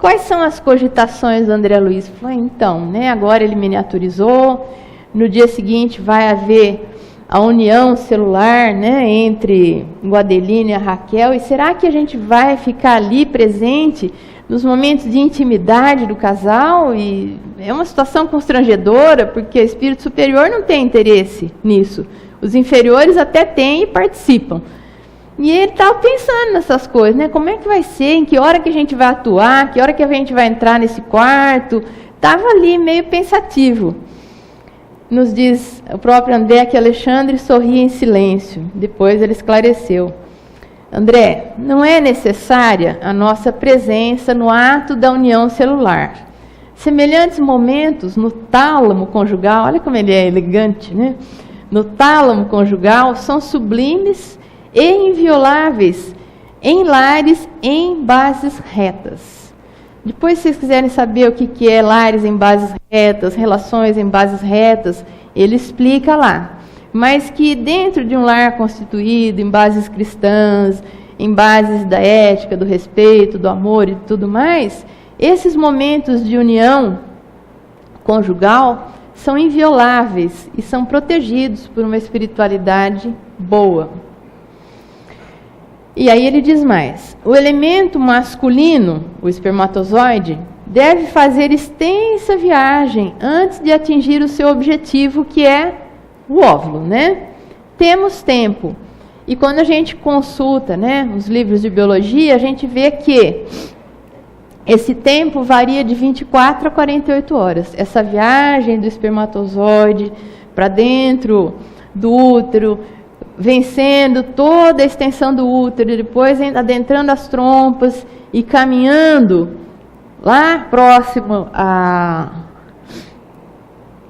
Quais são as cogitações do André Luiz? Falei, então, né, agora ele miniaturizou, no dia seguinte vai haver a união celular, né, entre o Adelino e a Raquel, e será que a gente vai ficar ali presente nos momentos de intimidade do casal? E é uma situação constrangedora, porque o espírito superior não tem interesse nisso. Os inferiores até têm e participam. E ele estava pensando nessas coisas, né? Como é que vai ser? Em que hora que a gente vai atuar? Que hora que a gente vai entrar nesse quarto? Estava ali meio pensativo. Nos diz o próprio André que Alexandre sorria em silêncio. Depois ele esclareceu. André, não é necessária a nossa presença no ato da união celular. Semelhantes momentos no tálamo conjugal, olha como ele é elegante, né? No tálamo conjugal são sublimes e invioláveis em lares em bases retas. Depois, se vocês quiserem saber o que é lares em bases retas, relações em bases retas, ele explica lá. Mas que dentro de um lar constituído em bases cristãs, em bases da ética, do respeito, do amor e tudo mais, esses momentos de união conjugal são invioláveis e são protegidos por uma espiritualidade boa. E aí ele diz mais: o elemento masculino, o espermatozoide, deve fazer extensa viagem antes de atingir o seu objetivo, que é o óvulo, né? Temos tempo. E quando a gente consulta, né, os livros de biologia, a gente vê que esse tempo varia de 24 a 48 horas. Essa viagem do espermatozoide para dentro do útero, vencendo toda a extensão do útero, depois adentrando as trompas e caminhando lá próximo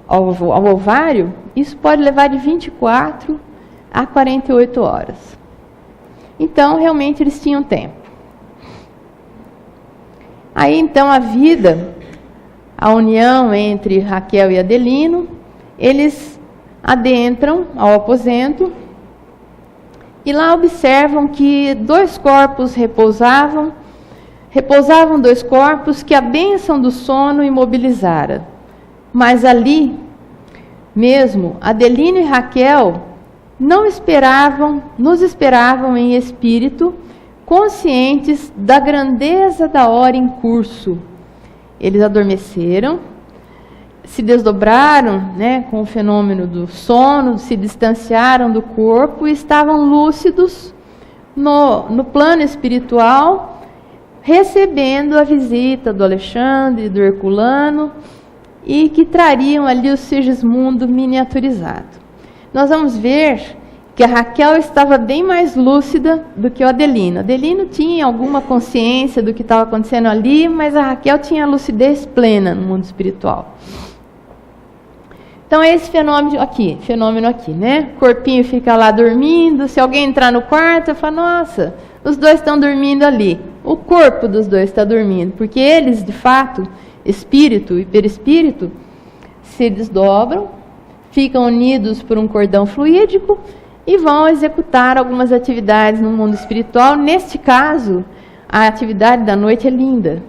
ao ovário, isso pode levar de 24 a 48 horas. Então, realmente, eles tinham tempo. Aí, então, a vida, a união entre Raquel e Adelino, eles adentram ao aposento e lá observam que dois corpos repousavam dois corpos que a bênção do sono imobilizara. Mas ali mesmo, Adelino e Raquel nos esperavam em espírito, conscientes da grandeza da hora em curso. Eles adormeceram, se desdobraram, né, com o fenômeno do sono, se distanciaram do corpo e estavam lúcidos no plano espiritual, recebendo a visita do Alexandre, do Herculano, e que trariam ali o Sigismundo miniaturizado. Nós vamos ver que a Raquel estava bem mais lúcida do que o Adelino. Adelino tinha alguma consciência do que estava acontecendo ali, mas a Raquel tinha lucidez plena no mundo espiritual. Então é esse fenômeno aqui, né? O corpinho fica lá dormindo, se alguém entrar no quarto, fala, nossa, os dois estão dormindo ali. O corpo dos dois está dormindo, porque eles, de fato, espírito e perispírito, se desdobram, ficam unidos por um cordão fluídico e vão executar algumas atividades no mundo espiritual. Neste caso, a atividade da noite é linda.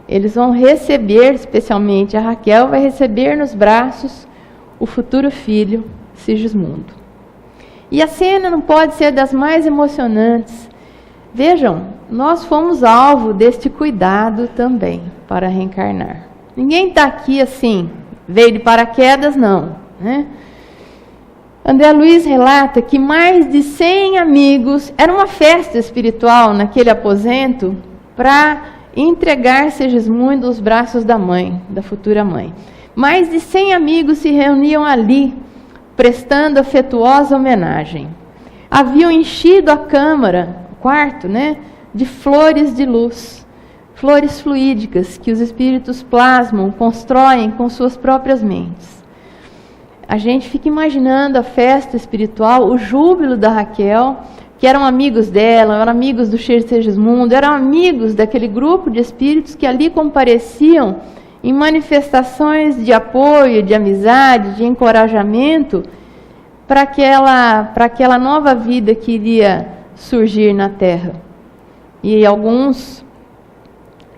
Eles vão receber, especialmente a Raquel, vai receber nos braços o futuro filho, Sigismundo. E a cena não pode ser das mais emocionantes. Vejam, nós fomos alvo deste cuidado também para reencarnar. Ninguém está aqui assim, veio de paraquedas, não, né? André Luiz relata que mais de 100 amigos, era uma festa espiritual naquele aposento, para entregar Sigismundo aos braços da mãe, da futura mãe. Mais de 100 amigos se reuniam ali, prestando afetuosa homenagem. Haviam enchido a câmara, o quarto, né, de flores de luz, flores fluídicas que os espíritos plasmam, constroem com suas próprias mentes. A gente fica imaginando a festa espiritual, o júbilo da Raquel, que eram amigos dela, eram amigos do Sigismundo, eram amigos daquele grupo de espíritos que ali compareciam em manifestações de apoio, de amizade, de encorajamento para aquela nova vida que iria surgir na Terra. E alguns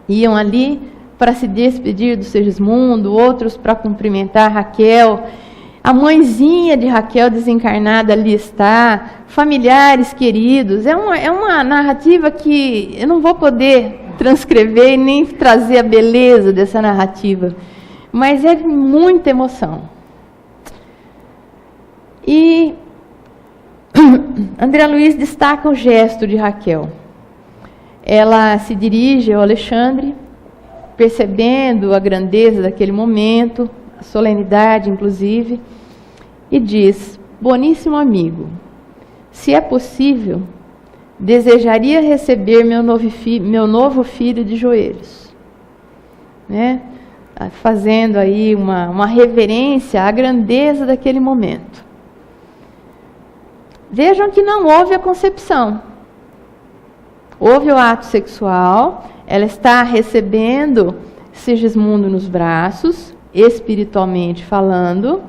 iam ali para se despedir do Sigismundo, outros para cumprimentar Raquel. A mãezinha de Raquel desencarnada ali está, familiares queridos. É uma narrativa que eu não vou poder transcrever e nem trazer a beleza dessa narrativa, mas é muita emoção. E André Luiz destaca o gesto de Raquel. Ela se dirige ao Alexandre, percebendo a grandeza daquele momento, a solenidade inclusive, e diz: boníssimo amigo, se é possível, desejaria receber meu novo filho de joelhos, né? Fazendo aí uma reverência à grandeza daquele momento. Vejam que não houve a concepção. Houve o ato sexual, ela está recebendo Sigismundo nos braços, espiritualmente falando,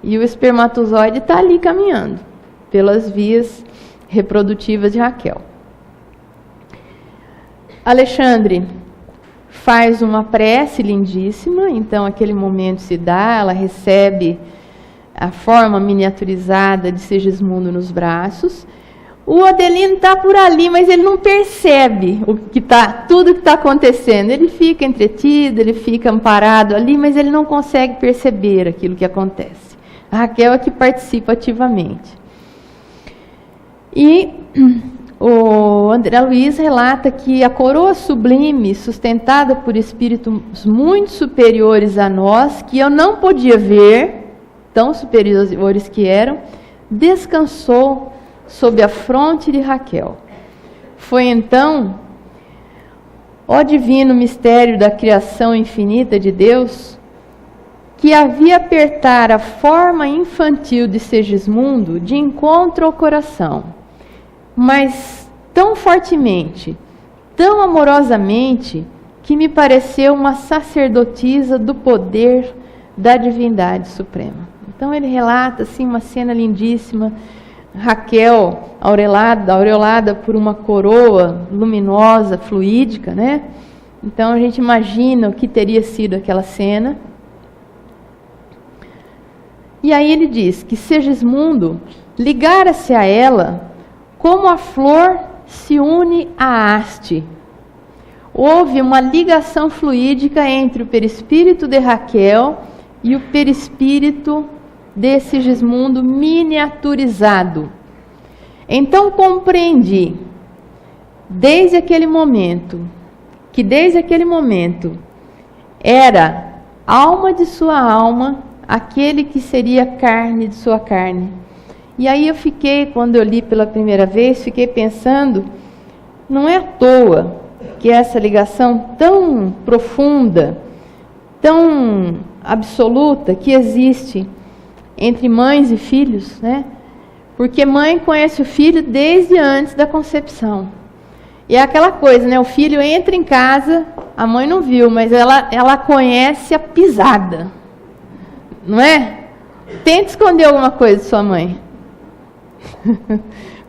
e o espermatozoide está ali caminhando pelas vias reprodutivas de Raquel. Alexandre faz uma prece lindíssima, então aquele momento se dá, ela recebe a forma miniaturizada de Sigismundo nos braços. O Adelino está por ali, mas ele não percebe tudo que está acontecendo. Ele fica entretido, ele fica amparado ali, mas ele não consegue perceber aquilo que acontece. A Raquel é que participa ativamente. E o André Luiz relata que a coroa sublime, sustentada por espíritos muito superiores a nós, que eu não podia ver, tão superiores que eram, descansou sob a fronte de Raquel. Foi então, ó divino mistério da criação infinita de Deus, que havia apertar a forma infantil de Sigismundo de encontro ao coração, mas tão fortemente, tão amorosamente, que me pareceu uma sacerdotisa do poder da divindade suprema. Então ele relata assim uma cena lindíssima, Raquel aureolada por uma coroa luminosa, fluídica, né? Então a gente imagina o que teria sido aquela cena. E aí ele diz que Sigismundo ligara-se a ela como a flor se une à haste. Houve uma ligação fluídica entre o perispírito de Raquel e o perispírito de Sigismundo miniaturizado. Então compreendi, desde aquele momento, era alma de sua alma, aquele que seria carne de sua carne. E aí eu fiquei, quando eu li pela primeira vez, fiquei pensando, não é à toa que essa ligação tão profunda, tão absoluta que existe entre mães e filhos, né? Porque mãe conhece o filho desde antes da concepção. E é aquela coisa, né? O filho entra em casa, a mãe não viu, mas ela conhece a pisada. Não é? Tente esconder alguma coisa de sua mãe.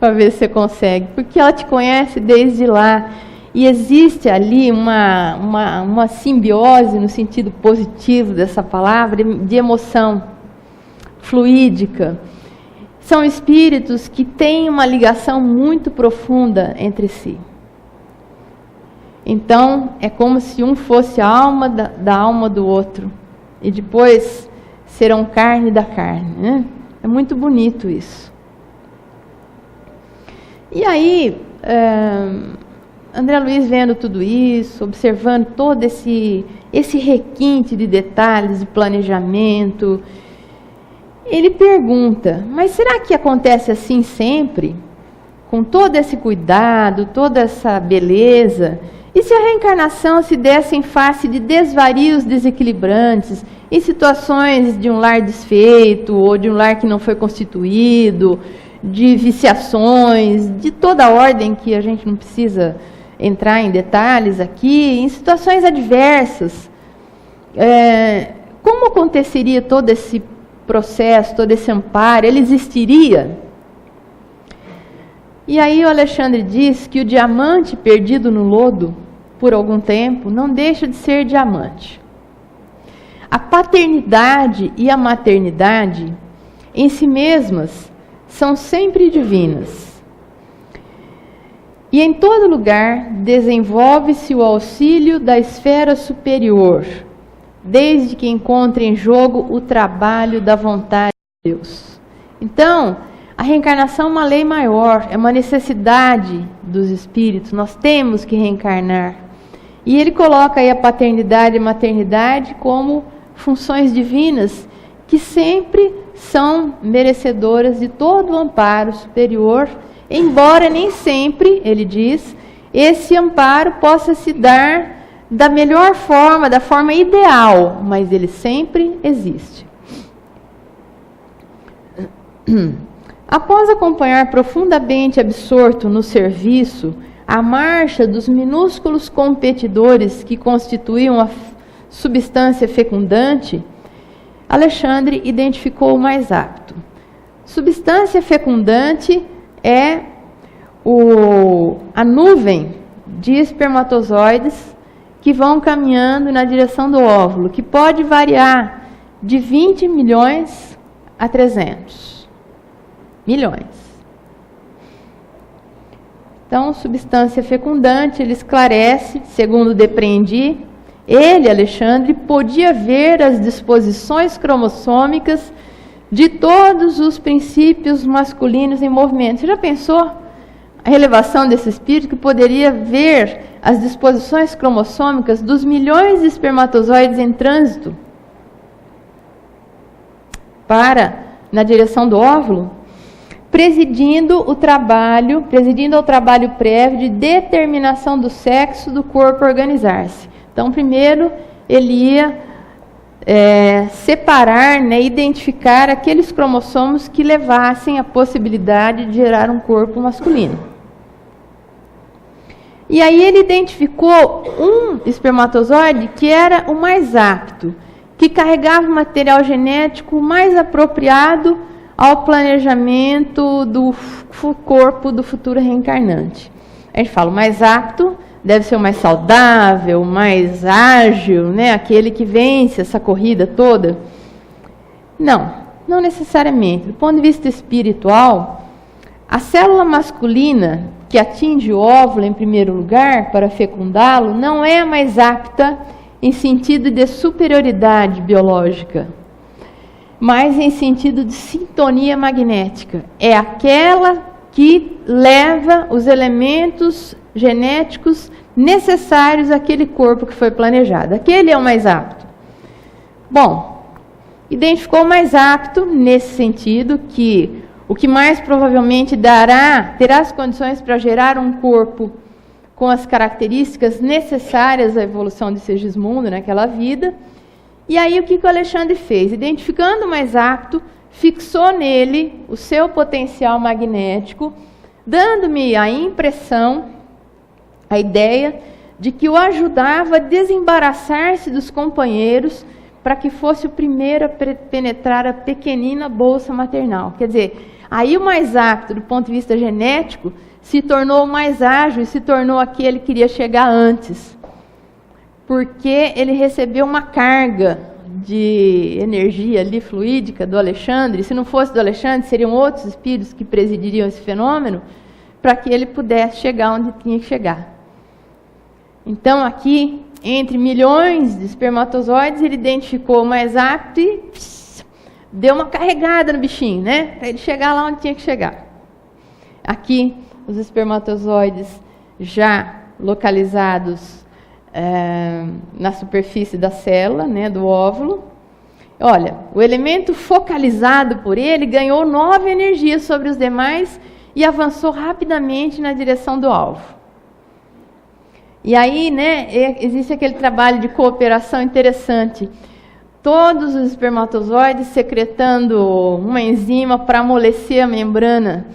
Para ver se você consegue. Porque ela te conhece desde lá. E existe ali uma simbiose, no sentido positivo dessa palavra, de emoção fluídica. São espíritos que têm uma ligação muito profunda entre si. Então, é como se um fosse a alma da alma do outro. E depois serão carne da carne. Né? É muito bonito isso. E aí, André Luiz vendo tudo isso, observando todo esse requinte de detalhes, de planejamento, ele pergunta, mas será que acontece assim sempre? Com todo esse cuidado, toda essa beleza? E se a reencarnação se desse em face de desvarios desequilibrantes, em situações de um lar desfeito, ou de um lar que não foi constituído, de viciações, de toda a ordem que a gente não precisa entrar em detalhes aqui, em situações adversas, como aconteceria todo esse processo, todo esse amparo? Ele existiria? E aí o Alexandre diz que o diamante perdido no lodo, por algum tempo, não deixa de ser diamante. A paternidade e a maternidade, em si mesmas, são sempre divinas. E em todo lugar desenvolve-se o auxílio da esfera superior, desde que encontre em jogo o trabalho da vontade de Deus. Então, a reencarnação é uma lei maior, é uma necessidade dos espíritos, nós temos que reencarnar. E ele coloca aí a paternidade e a maternidade como funções divinas que sempre são merecedoras de todo o amparo superior, embora nem sempre, ele diz, esse amparo possa se dar da melhor forma, da forma ideal, mas ele sempre existe. Após acompanhar profundamente absorto no serviço a marcha dos minúsculos competidores que constituíam a substância fecundante, Alexandre identificou o mais apto. Substância fecundante é a nuvem de espermatozoides que vão caminhando na direção do óvulo, que pode variar de 20 milhões a 300 milhões. Então, substância fecundante, ele esclarece, segundo depreendi, ele, Alexandre, podia ver as disposições cromossômicas de todos os princípios masculinos em movimento. Você já pensou a relevação desse espírito que poderia ver as disposições cromossômicas dos milhões de espermatozoides em trânsito na direção do óvulo? Presidindo ao trabalho prévio de determinação do sexo do corpo organizar-se. Então, primeiro, ele ia separar, identificar aqueles cromossomos que levassem à possibilidade de gerar um corpo masculino. E aí ele identificou um espermatozoide que era o mais apto, que carregava o material genético mais apropriado ao planejamento do corpo do futuro reencarnante. A gente fala, o mais apto deve ser o mais saudável, o mais ágil, aquele que vence essa corrida toda. Não, Não necessariamente. Do ponto de vista espiritual, a célula masculina que atinge o óvulo em primeiro lugar para fecundá-lo não é a mais apta em sentido de superioridade biológica, mas em sentido de sintonia magnética. É aquela que leva os elementos genéticos necessários àquele corpo que foi planejado. Aquele é o mais apto. Bom, identificou o mais apto nesse sentido, que o que mais provavelmente terá as condições para gerar um corpo com as características necessárias à evolução de Segismundo naquela vida. E aí o que o Alexandre fez? Identificando o mais apto, fixou nele o seu potencial magnético, dando-me a impressão, a ideia de que o ajudava a desembaraçar-se dos companheiros para que fosse o primeiro a penetrar a pequenina bolsa maternal. Quer dizer, aí o mais apto do ponto de vista genético se tornou o mais ágil e se tornou aquele que queria chegar antes. Porque ele recebeu uma carga de energia ali fluídica do Alexandre. Se não fosse do Alexandre, seriam outros espíritos que presidiriam esse fenômeno, para que ele pudesse chegar onde tinha que chegar. Então aqui, entre milhões de espermatozoides, ele identificou o mais apto e deu uma carregada no bichinho, né? Para ele chegar lá onde tinha que chegar. Aqui, os espermatozoides já localizados na superfície da célula, né, do óvulo. Olha, o elemento focalizado por ele ganhou 9 energias sobre os demais e avançou rapidamente na direção do alvo. E aí, né, existe aquele trabalho de cooperação interessante. Todos os espermatozoides secretando uma enzima para amolecer a membrana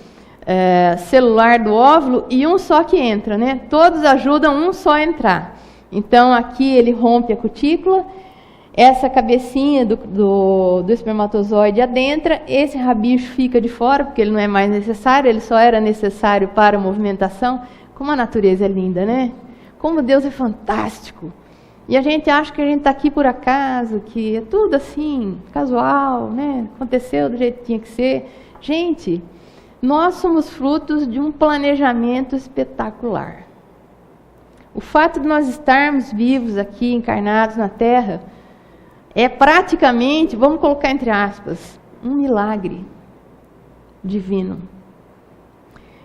celular do óvulo, e um só que entra, né? Todos ajudam um só a entrar. Então, aqui ele rompe a cutícula, essa cabecinha do espermatozoide adentra, esse rabicho fica de fora, porque ele não é mais necessário, ele só era necessário para a movimentação. Como a natureza é linda, né? Como Deus é fantástico. E a gente acha que a gente está aqui por acaso, que é tudo assim, casual, né? Aconteceu do jeito que tinha que ser. Gente, nós somos frutos de um planejamento espetacular. O fato de nós estarmos vivos aqui, encarnados na Terra, é praticamente, vamos colocar entre aspas, um milagre divino.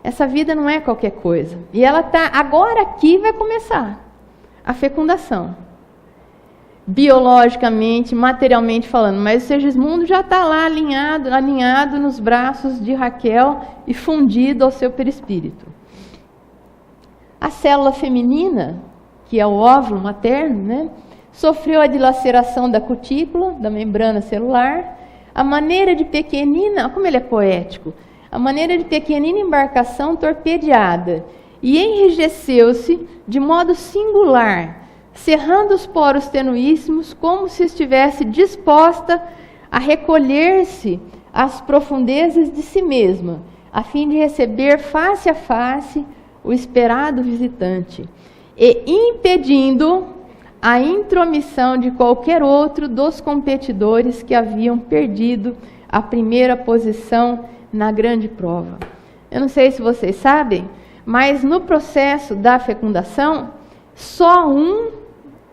Essa vida não é qualquer coisa. E ela está, agora aqui vai começar a fecundação. Biologicamente, materialmente falando. Mas o Segismundo já está lá alinhado nos braços de Raquel e fundido ao seu perispírito. A célula feminina, que é o óvulo materno, né, sofreu a dilaceração da cutícula, da membrana celular. A maneira de pequenina, como ele é poético, a maneira de pequenina embarcação torpedeada, e enrijeceu-se de modo singular, cerrando os poros tenuíssimos, como se estivesse disposta a recolher-se às profundezas de si mesma, a fim de receber face a face o esperado visitante, e impedindo a intromissão de qualquer outro dos competidores que haviam perdido a primeira posição na grande prova. Eu não sei se vocês sabem, mas no processo da fecundação, só um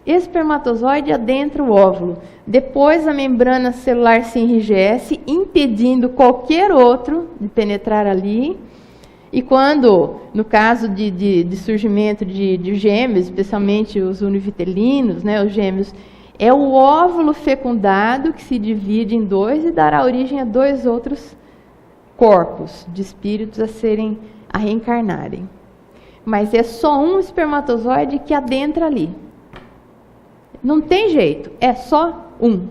espermatozoide adentra o óvulo. Depois a membrana celular se enrijece, impedindo qualquer outro de penetrar ali. E quando, no caso de surgimento de gêmeos, especialmente os univitelinos, né, os gêmeos, é o óvulo fecundado que se divide em 2 e dará origem a 2 outros corpos de espíritos a reencarnarem. Mas é só um espermatozoide que adentra ali. Não tem jeito, é só um.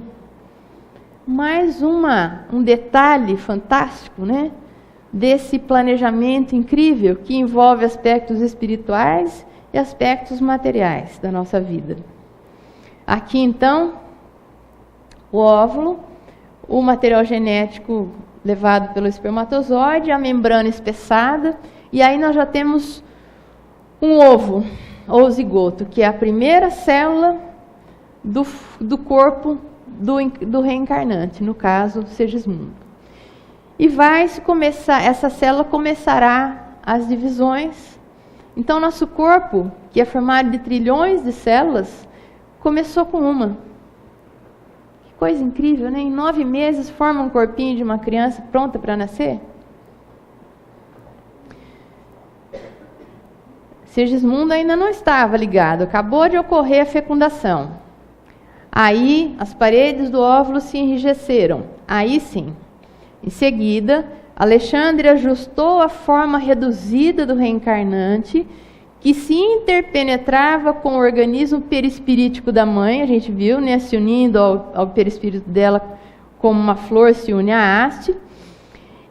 Mais um detalhe fantástico, né, desse planejamento incrível que envolve aspectos espirituais e aspectos materiais da nossa vida. Aqui, então, o óvulo, o material genético levado pelo espermatozoide, a membrana espessada, e aí nós já temos um ovo, ou zigoto, que é a primeira célula do corpo do reencarnante, no caso, Segismundo. E essa célula começará as divisões. Então, nosso corpo, que é formado de trilhões de células, começou com uma. Que coisa incrível, né? Em 9 meses forma um corpinho de uma criança pronta para nascer. Segismundo ainda não estava ligado, acabou de ocorrer a fecundação. Aí, as paredes do óvulo se enrijeceram. Aí sim. Em seguida, Alexandre ajustou a forma reduzida do reencarnante, que se interpenetrava com o organismo perispirítico da mãe, a gente viu, né, se unindo ao perispírito dela como uma flor se une à haste.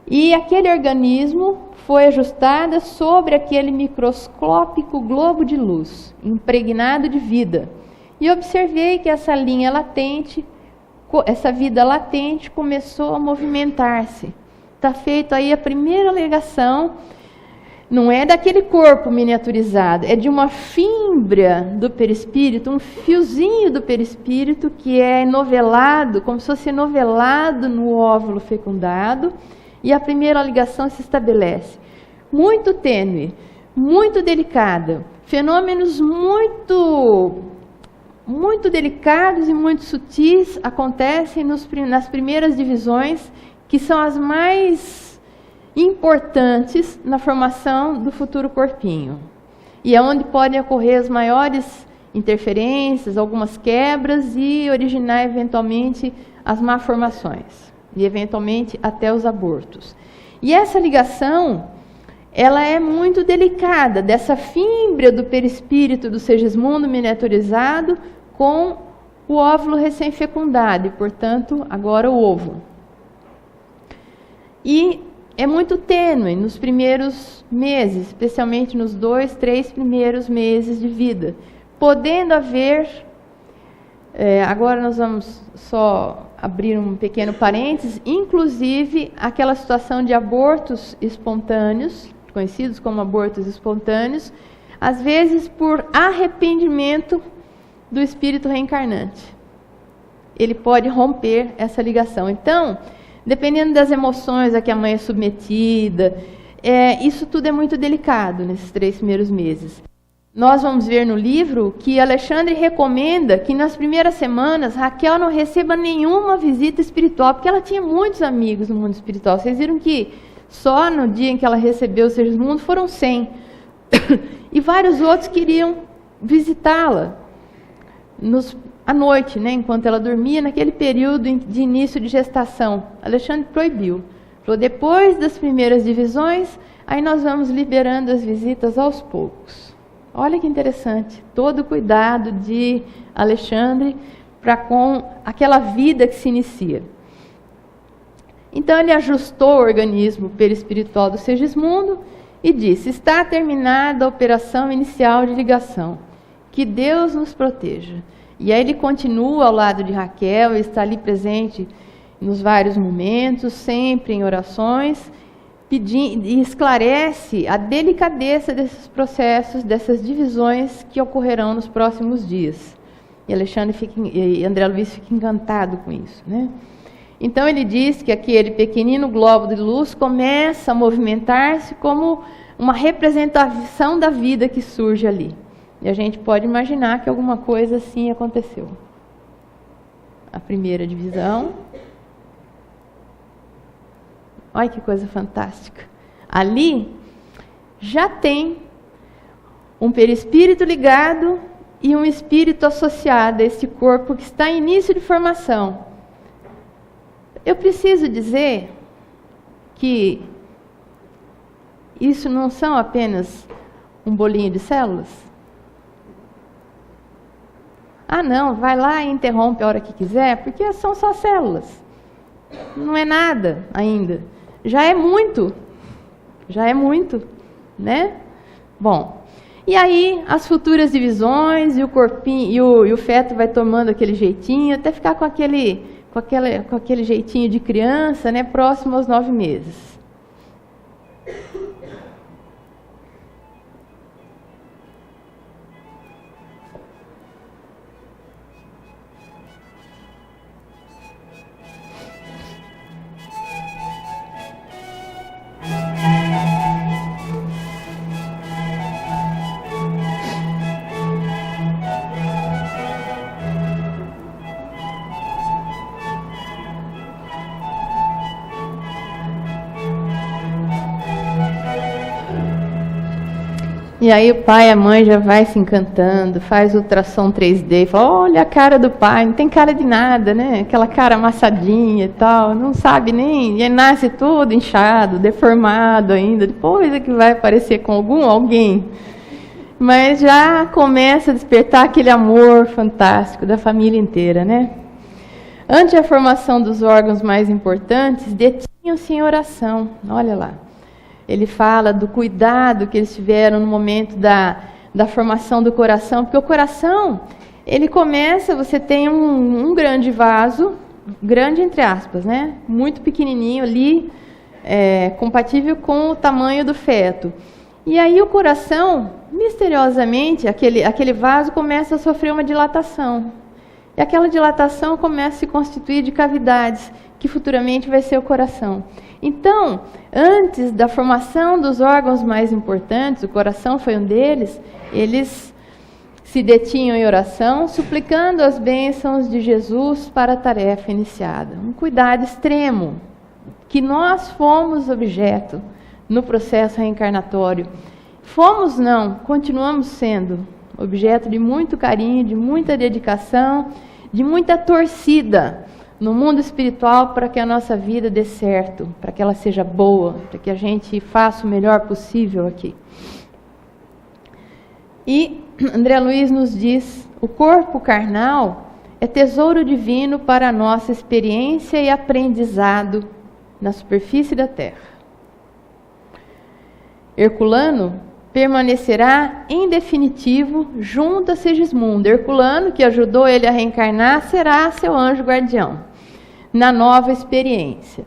E aquele organismo foi ajustado sobre aquele microscópico globo de luz, impregnado de vida. E observei que essa linha latente, essa vida latente começou a movimentar-se. Está feita aí a primeira ligação, não é daquele corpo miniaturizado, é de uma fímbria do perispírito, um fiozinho do perispírito que é novelado, como se fosse novelado no óvulo fecundado, e a primeira ligação se estabelece. Muito tênue, muito delicada, fenômenos muito delicados e muito sutis acontecem nas primeiras divisões, que são as mais importantes na formação do futuro corpinho. E é onde podem ocorrer as maiores interferências, algumas quebras e originar eventualmente as malformações e eventualmente até os abortos. E essa ligação, ela é muito delicada, dessa fímbria do perispírito do Segismundo miniaturizado com o óvulo recém-fecundado, e, portanto, agora o ovo. E é muito tênue nos primeiros meses, especialmente nos 2, 3 primeiros meses de vida, podendo haver, agora nós vamos só abrir um pequeno parênteses, inclusive aquela situação de abortos espontâneos, conhecidos como abortos espontâneos, às vezes por arrependimento do espírito reencarnante. Ele pode romper essa ligação. Então, dependendo das emoções a que a mãe é submetida, isso tudo é muito delicado nesses 3 primeiros meses. Nós vamos ver no livro que Alexandre recomenda que nas primeiras semanas Raquel não receba nenhuma visita espiritual, porque ela tinha muitos amigos no mundo espiritual. Vocês viram que só no dia em que ela recebeu o Segismundo foram 100. E vários outros queriam visitá-la à noite, né, enquanto ela dormia, naquele período de início de gestação. Alexandre proibiu. Falou, depois das primeiras divisões, aí nós vamos liberando as visitas aos poucos. Olha que interessante, todo o cuidado de Alexandre para com aquela vida que se inicia. Então ele ajustou o organismo perispiritual do Segismundo e disse, está terminada a operação inicial de ligação, que Deus nos proteja. E aí ele continua ao lado de Raquel, está ali presente nos vários momentos, sempre em orações, e esclarece a delicadeza desses processos, dessas divisões que ocorrerão nos próximos dias. E André Luiz fica encantado com isso, né? Então ele diz que aquele pequenino globo de luz começa a movimentar-se como uma representação da vida que surge ali. E a gente pode imaginar que alguma coisa assim aconteceu. A primeira divisão. Olha que coisa fantástica. Ali já tem um perispírito ligado e um espírito associado a esse corpo que está em início de formação. Eu preciso dizer que isso não são apenas um bolinho de células? Ah, não, vai lá e interrompe a hora que quiser, porque são só células. Não é nada ainda. Já é muito, né? Bom, e aí as futuras divisões e o corpinho e o feto vai tomando aquele jeitinho, até ficar com aquele jeitinho de criança, né? Próximo aos 9 meses. E aí o pai e a mãe já vai se encantando, faz ultrassom 3D, fala, olha a cara do pai, não tem cara de nada, né? Aquela cara amassadinha e tal, não sabe nem, e nasce todo inchado, deformado ainda, depois é que vai aparecer com alguém. Mas já começa a despertar aquele amor fantástico da família inteira, né? Antes da formação dos órgãos mais importantes, detinham-se em oração, olha lá. Ele fala do cuidado que eles tiveram no momento da formação do coração, porque o coração, ele começa, você tem um grande vaso, grande entre aspas, né? Muito pequenininho ali, compatível com o tamanho do feto. E aí o coração, misteriosamente, aquele vaso começa a sofrer uma dilatação. E aquela dilatação começa a se constituir de cavidades, que futuramente vai ser o coração. Então, antes da formação dos órgãos mais importantes, o coração foi um deles, eles se detinham em oração, suplicando as bênçãos de Jesus para a tarefa iniciada. Um cuidado extremo, que nós fomos objeto no processo reencarnatório. Fomos não, continuamos sendo objeto de muito carinho, de muita dedicação, de muita torcida no mundo espiritual para que a nossa vida dê certo, para que ela seja boa, para que a gente faça o melhor possível aqui. E André Luiz nos diz, o corpo carnal é tesouro divino para a nossa experiência e aprendizado na superfície da Terra. Herculano permanecerá em definitivo junto a Segismundo. Herculano, que ajudou ele a reencarnar, será seu anjo guardião na nova experiência.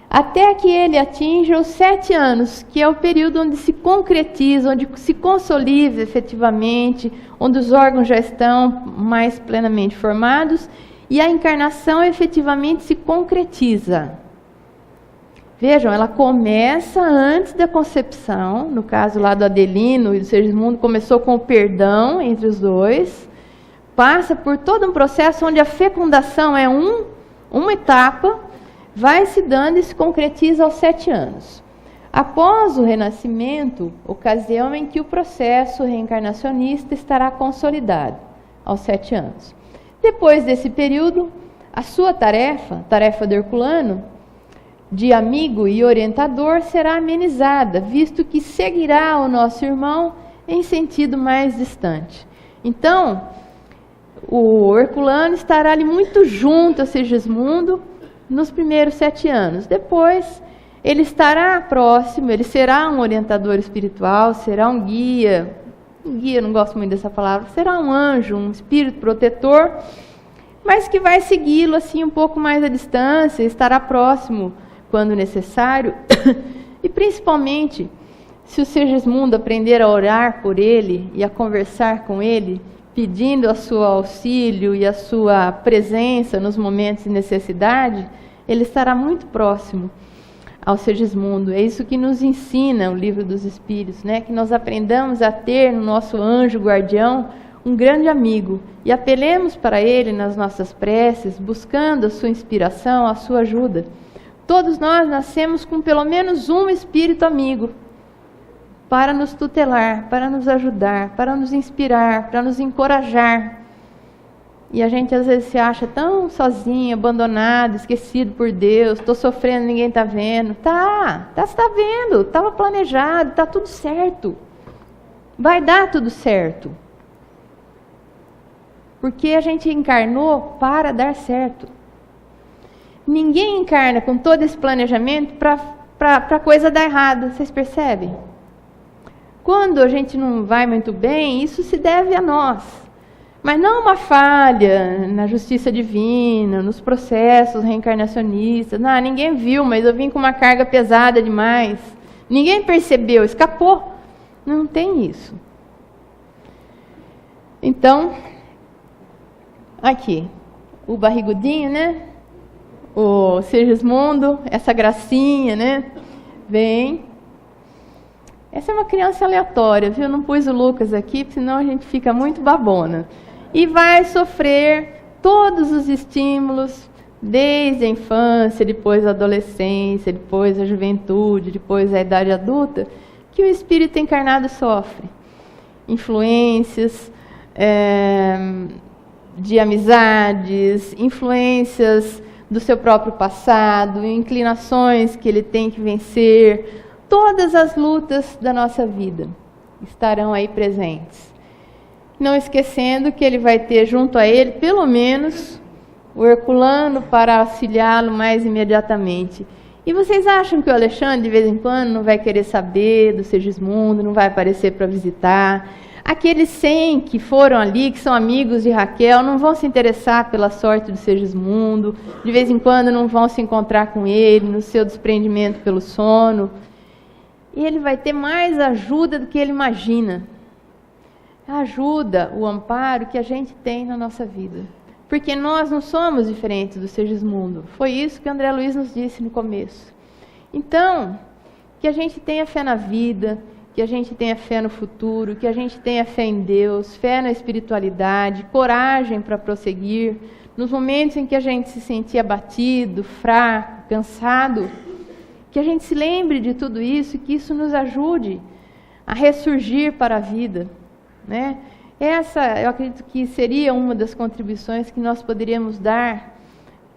Até que ele atinja os 7 anos, que é o período onde se concretiza, onde se consolida efetivamente, onde os órgãos já estão mais plenamente formados e a encarnação efetivamente se concretiza. Vejam, ela começa antes da concepção, no caso lá do Adelino e do Segismundo, começou com o perdão entre os dois, passa por todo um processo onde a fecundação é uma etapa, vai se dando e se concretiza aos 7 anos. Após o renascimento, ocasião em que o processo reencarnacionista estará consolidado, aos 7 anos. Depois desse período, a sua tarefa do Herculano, de amigo e orientador, será amenizada, visto que seguirá o nosso irmão em sentido mais distante. Então, o Herculano estará ali muito junto a Segismundo nos primeiros 7 anos. Depois, ele estará próximo, ele será um orientador espiritual, será um guia, não gosto muito dessa palavra, será um anjo, um espírito protetor, mas que vai segui-lo assim um pouco mais à distância, estará próximo quando necessário, e principalmente, se o Segismundo aprender a orar por ele e a conversar com ele, pedindo a seu auxílio e a sua presença nos momentos de necessidade, ele estará muito próximo ao Segismundo. É isso que nos ensina o Livro dos Espíritos, né? Que nós aprendamos a ter no nosso anjo guardião um grande amigo e apelemos para ele nas nossas preces, buscando a sua inspiração, a sua ajuda. Todos nós nascemos com pelo menos um espírito amigo para nos tutelar, para nos ajudar, para nos inspirar, para nos encorajar. E a gente às vezes se acha tão sozinho, abandonado, esquecido por Deus, estou sofrendo, ninguém está vendo. Você está vendo, estava planejado, está tudo certo. Vai dar tudo certo. Porque a gente encarnou para dar certo. Ninguém encarna com todo esse planejamento para a coisa dar errado, vocês percebem? Quando a gente não vai muito bem, isso se deve a nós. Mas não uma falha na justiça divina, nos processos reencarnacionistas. Não, ninguém viu, mas eu vim com uma carga pesada demais. Ninguém percebeu, escapou. Não tem isso. Então, aqui, o barrigudinho, né? O Segismundo, essa gracinha, né? Vem. Essa é uma criança aleatória, viu? Não pus o Lucas aqui, senão a gente fica muito babona. E vai sofrer todos os estímulos, desde a infância, depois a adolescência, depois a juventude, depois a idade adulta, que o espírito encarnado sofre. influências de amizades, influências do seu próprio passado, inclinações que ele tem que vencer. Todas as lutas da nossa vida estarão aí presentes. Não esquecendo que ele vai ter junto a ele, pelo menos, o Herculano para auxiliá-lo mais imediatamente. E vocês acham que o Alexandre, de vez em quando, não vai querer saber do Segismundo, não vai aparecer para visitar? Aqueles 100 que foram ali, que são amigos de Raquel, não vão se interessar pela sorte do Segismundo, de vez em quando não vão se encontrar com ele, no seu desprendimento pelo sono. E ele vai ter mais ajuda do que ele imagina. A ajuda, o amparo que a gente tem na nossa vida. Porque nós não somos diferentes do Segismundo. Foi isso que André Luiz nos disse no começo. Então, que a gente tenha fé na vida, que a gente tenha fé no futuro, que a gente tenha fé em Deus, fé na espiritualidade, coragem para prosseguir. Nos momentos em que a gente se sentir abatido, fraco, cansado, que a gente se lembre de tudo isso e que isso nos ajude a ressurgir para a vida, né? Essa, eu acredito que seria uma das contribuições que nós poderíamos dar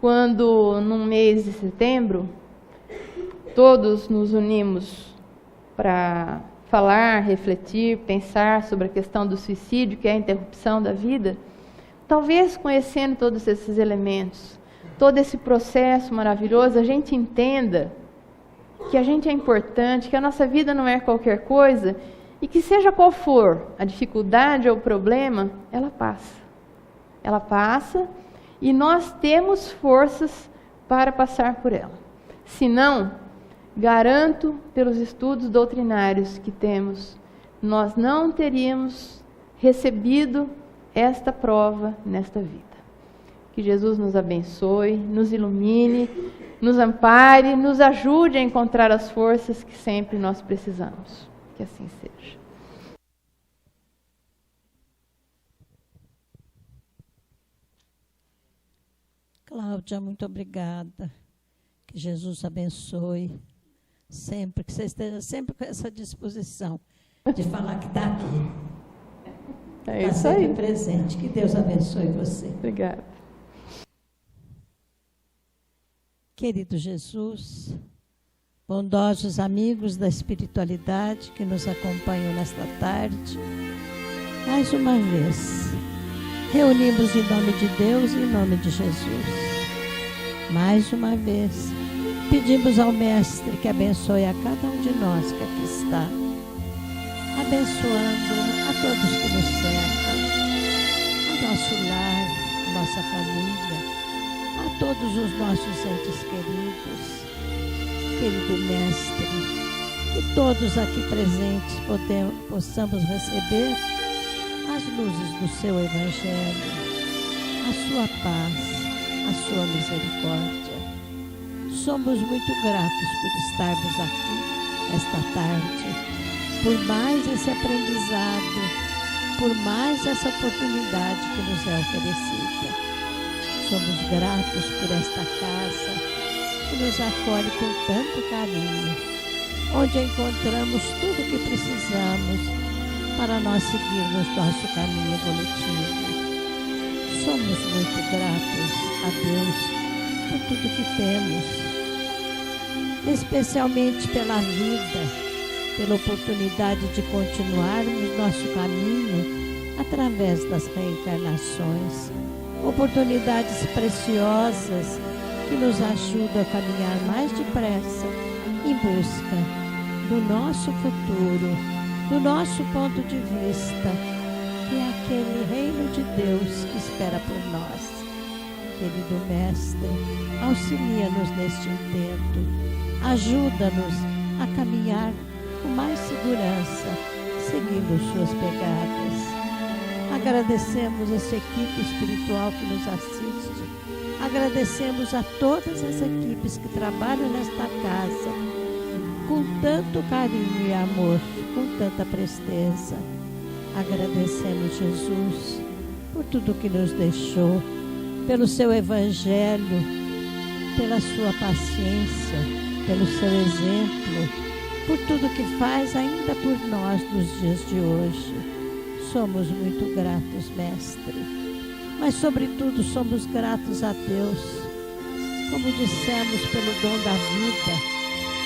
quando, no mês de setembro, todos nos unimos para falar, refletir, pensar sobre a questão do suicídio, que é a interrupção da vida. Talvez conhecendo todos esses elementos, todo esse processo maravilhoso, a gente entenda que a gente é importante, que a nossa vida não é qualquer coisa, e que seja qual for a dificuldade ou o problema, ela passa. Ela passa e nós temos forças para passar por ela. Se não, garanto pelos estudos doutrinários que temos, nós não teríamos recebido esta prova nesta vida. Que Jesus nos abençoe, nos ilumine, nos ampare, nos ajude a encontrar as forças que sempre nós precisamos. Que assim seja. Cláudia, muito obrigada. Que Jesus abençoe. Sempre, que você esteja sempre com essa disposição de falar que está aqui. É isso aí. Presente. Que Deus abençoe você. Obrigada. Querido Jesus, bondosos amigos da espiritualidade que nos acompanham nesta tarde, mais uma vez, reunimos em nome de Deus e em nome de Jesus. Mais uma vez, pedimos ao Mestre que abençoe a cada um de nós que aqui está, abençoando a todos que nos cercam, ao nosso lar, a nossa família, a todos os nossos entes queridos. Querido Mestre, que todos aqui presentes possamos receber as luzes do seu Evangelho, a sua paz, a sua misericórdia. Somos muito gratos por estarmos aqui esta tarde, por mais esse aprendizado, por mais essa oportunidade que nos é oferecida. Somos gratos por esta casa que nos acolhe com tanto carinho, onde encontramos tudo o que precisamos para nós seguirmos nosso caminho evolutivo. Somos muito gratos a Deus por tudo que temos, especialmente pela vida, pela oportunidade de continuarmos nosso caminho através das reencarnações, oportunidades preciosas que nos ajudam a caminhar mais depressa em busca do nosso futuro, do nosso ponto de vista, que é aquele reino de Deus que espera por nós. Querido Mestre, auxilia-nos neste intento, ajuda-nos a caminhar com mais segurança, seguindo suas pegadas. Agradecemos essa equipe espiritual que nos assiste, agradecemos a todas as equipes que trabalham nesta casa, com tanto carinho e amor, com tanta presteza. Agradecemos, Jesus, por tudo que nos deixou, pelo seu Evangelho, pela sua paciência, pelo seu exemplo, por tudo que faz ainda por nós nos dias de hoje. somos muito gratos, Mestre. Mas, sobretudo, somos gratos a Deus, como dissemos, pelo dom da vida,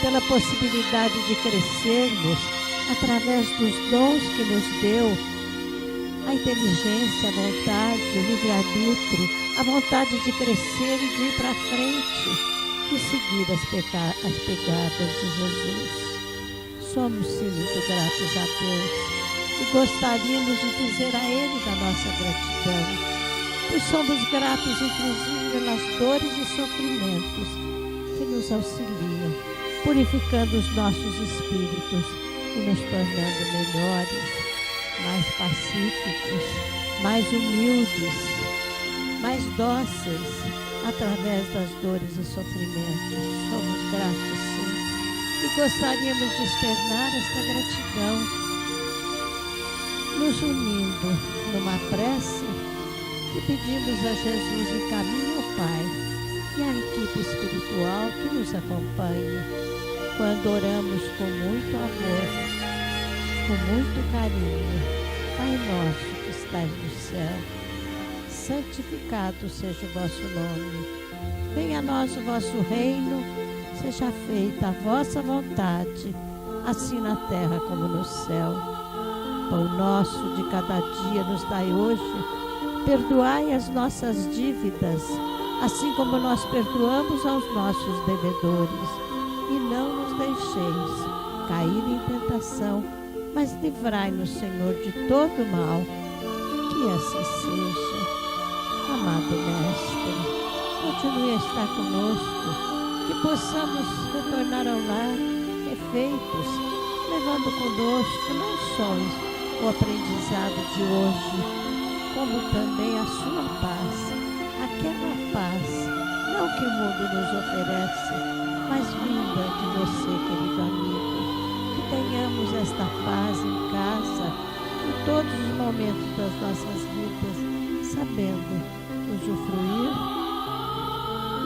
pela possibilidade de crescermos através dos dons que nos deu, a inteligência, a vontade, o livre-arbítrio, a vontade de crescer e de ir para frente e seguir as pegadas de Jesus. Somos, sim, muito gratos a Deus e gostaríamos de dizer a Ele da nossa gratidão. Pois somos gratos, inclusive, pelas dores e sofrimentos que nos auxiliam, purificando os nossos espíritos e nos tornando melhores, mais pacíficos, mais humildes, mais dóceis, através das dores e sofrimentos. Somos gratos, sim, e gostaríamos de externar esta gratidão, nos unindo numa prece e pedimos a Jesus encaminhe o Pai e a equipe espiritual que nos acompanha quando oramos com muito amor, com muito carinho. Pai nosso que estás no céu, santificado seja o vosso nome. Venha a nós o vosso reino, seja feita a vossa vontade, assim na terra como no céu. Pão nosso de cada dia nos dai hoje. Perdoai as nossas dívidas, assim como nós perdoamos aos nossos devedores. E não nos deixeis cair em tentação, mas livrai-nos, Senhor, de todo mal. Que assim seja. Amado Mestre, continue a estar conosco, que possamos retornar ao lar refeitos, levando conosco não só o aprendizado de hoje, como também a sua paz, aquela paz, não que o mundo nos oferece, mas vinda de você, querido amigo. Que tenhamos esta paz em casa, em todos os momentos das nossas vidas, sabendo usufruir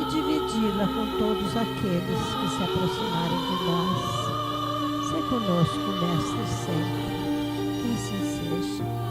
e dividi-la com todos aqueles que se aproximarem de nós. Se conosco, Mestre, sempre. Que assim seja.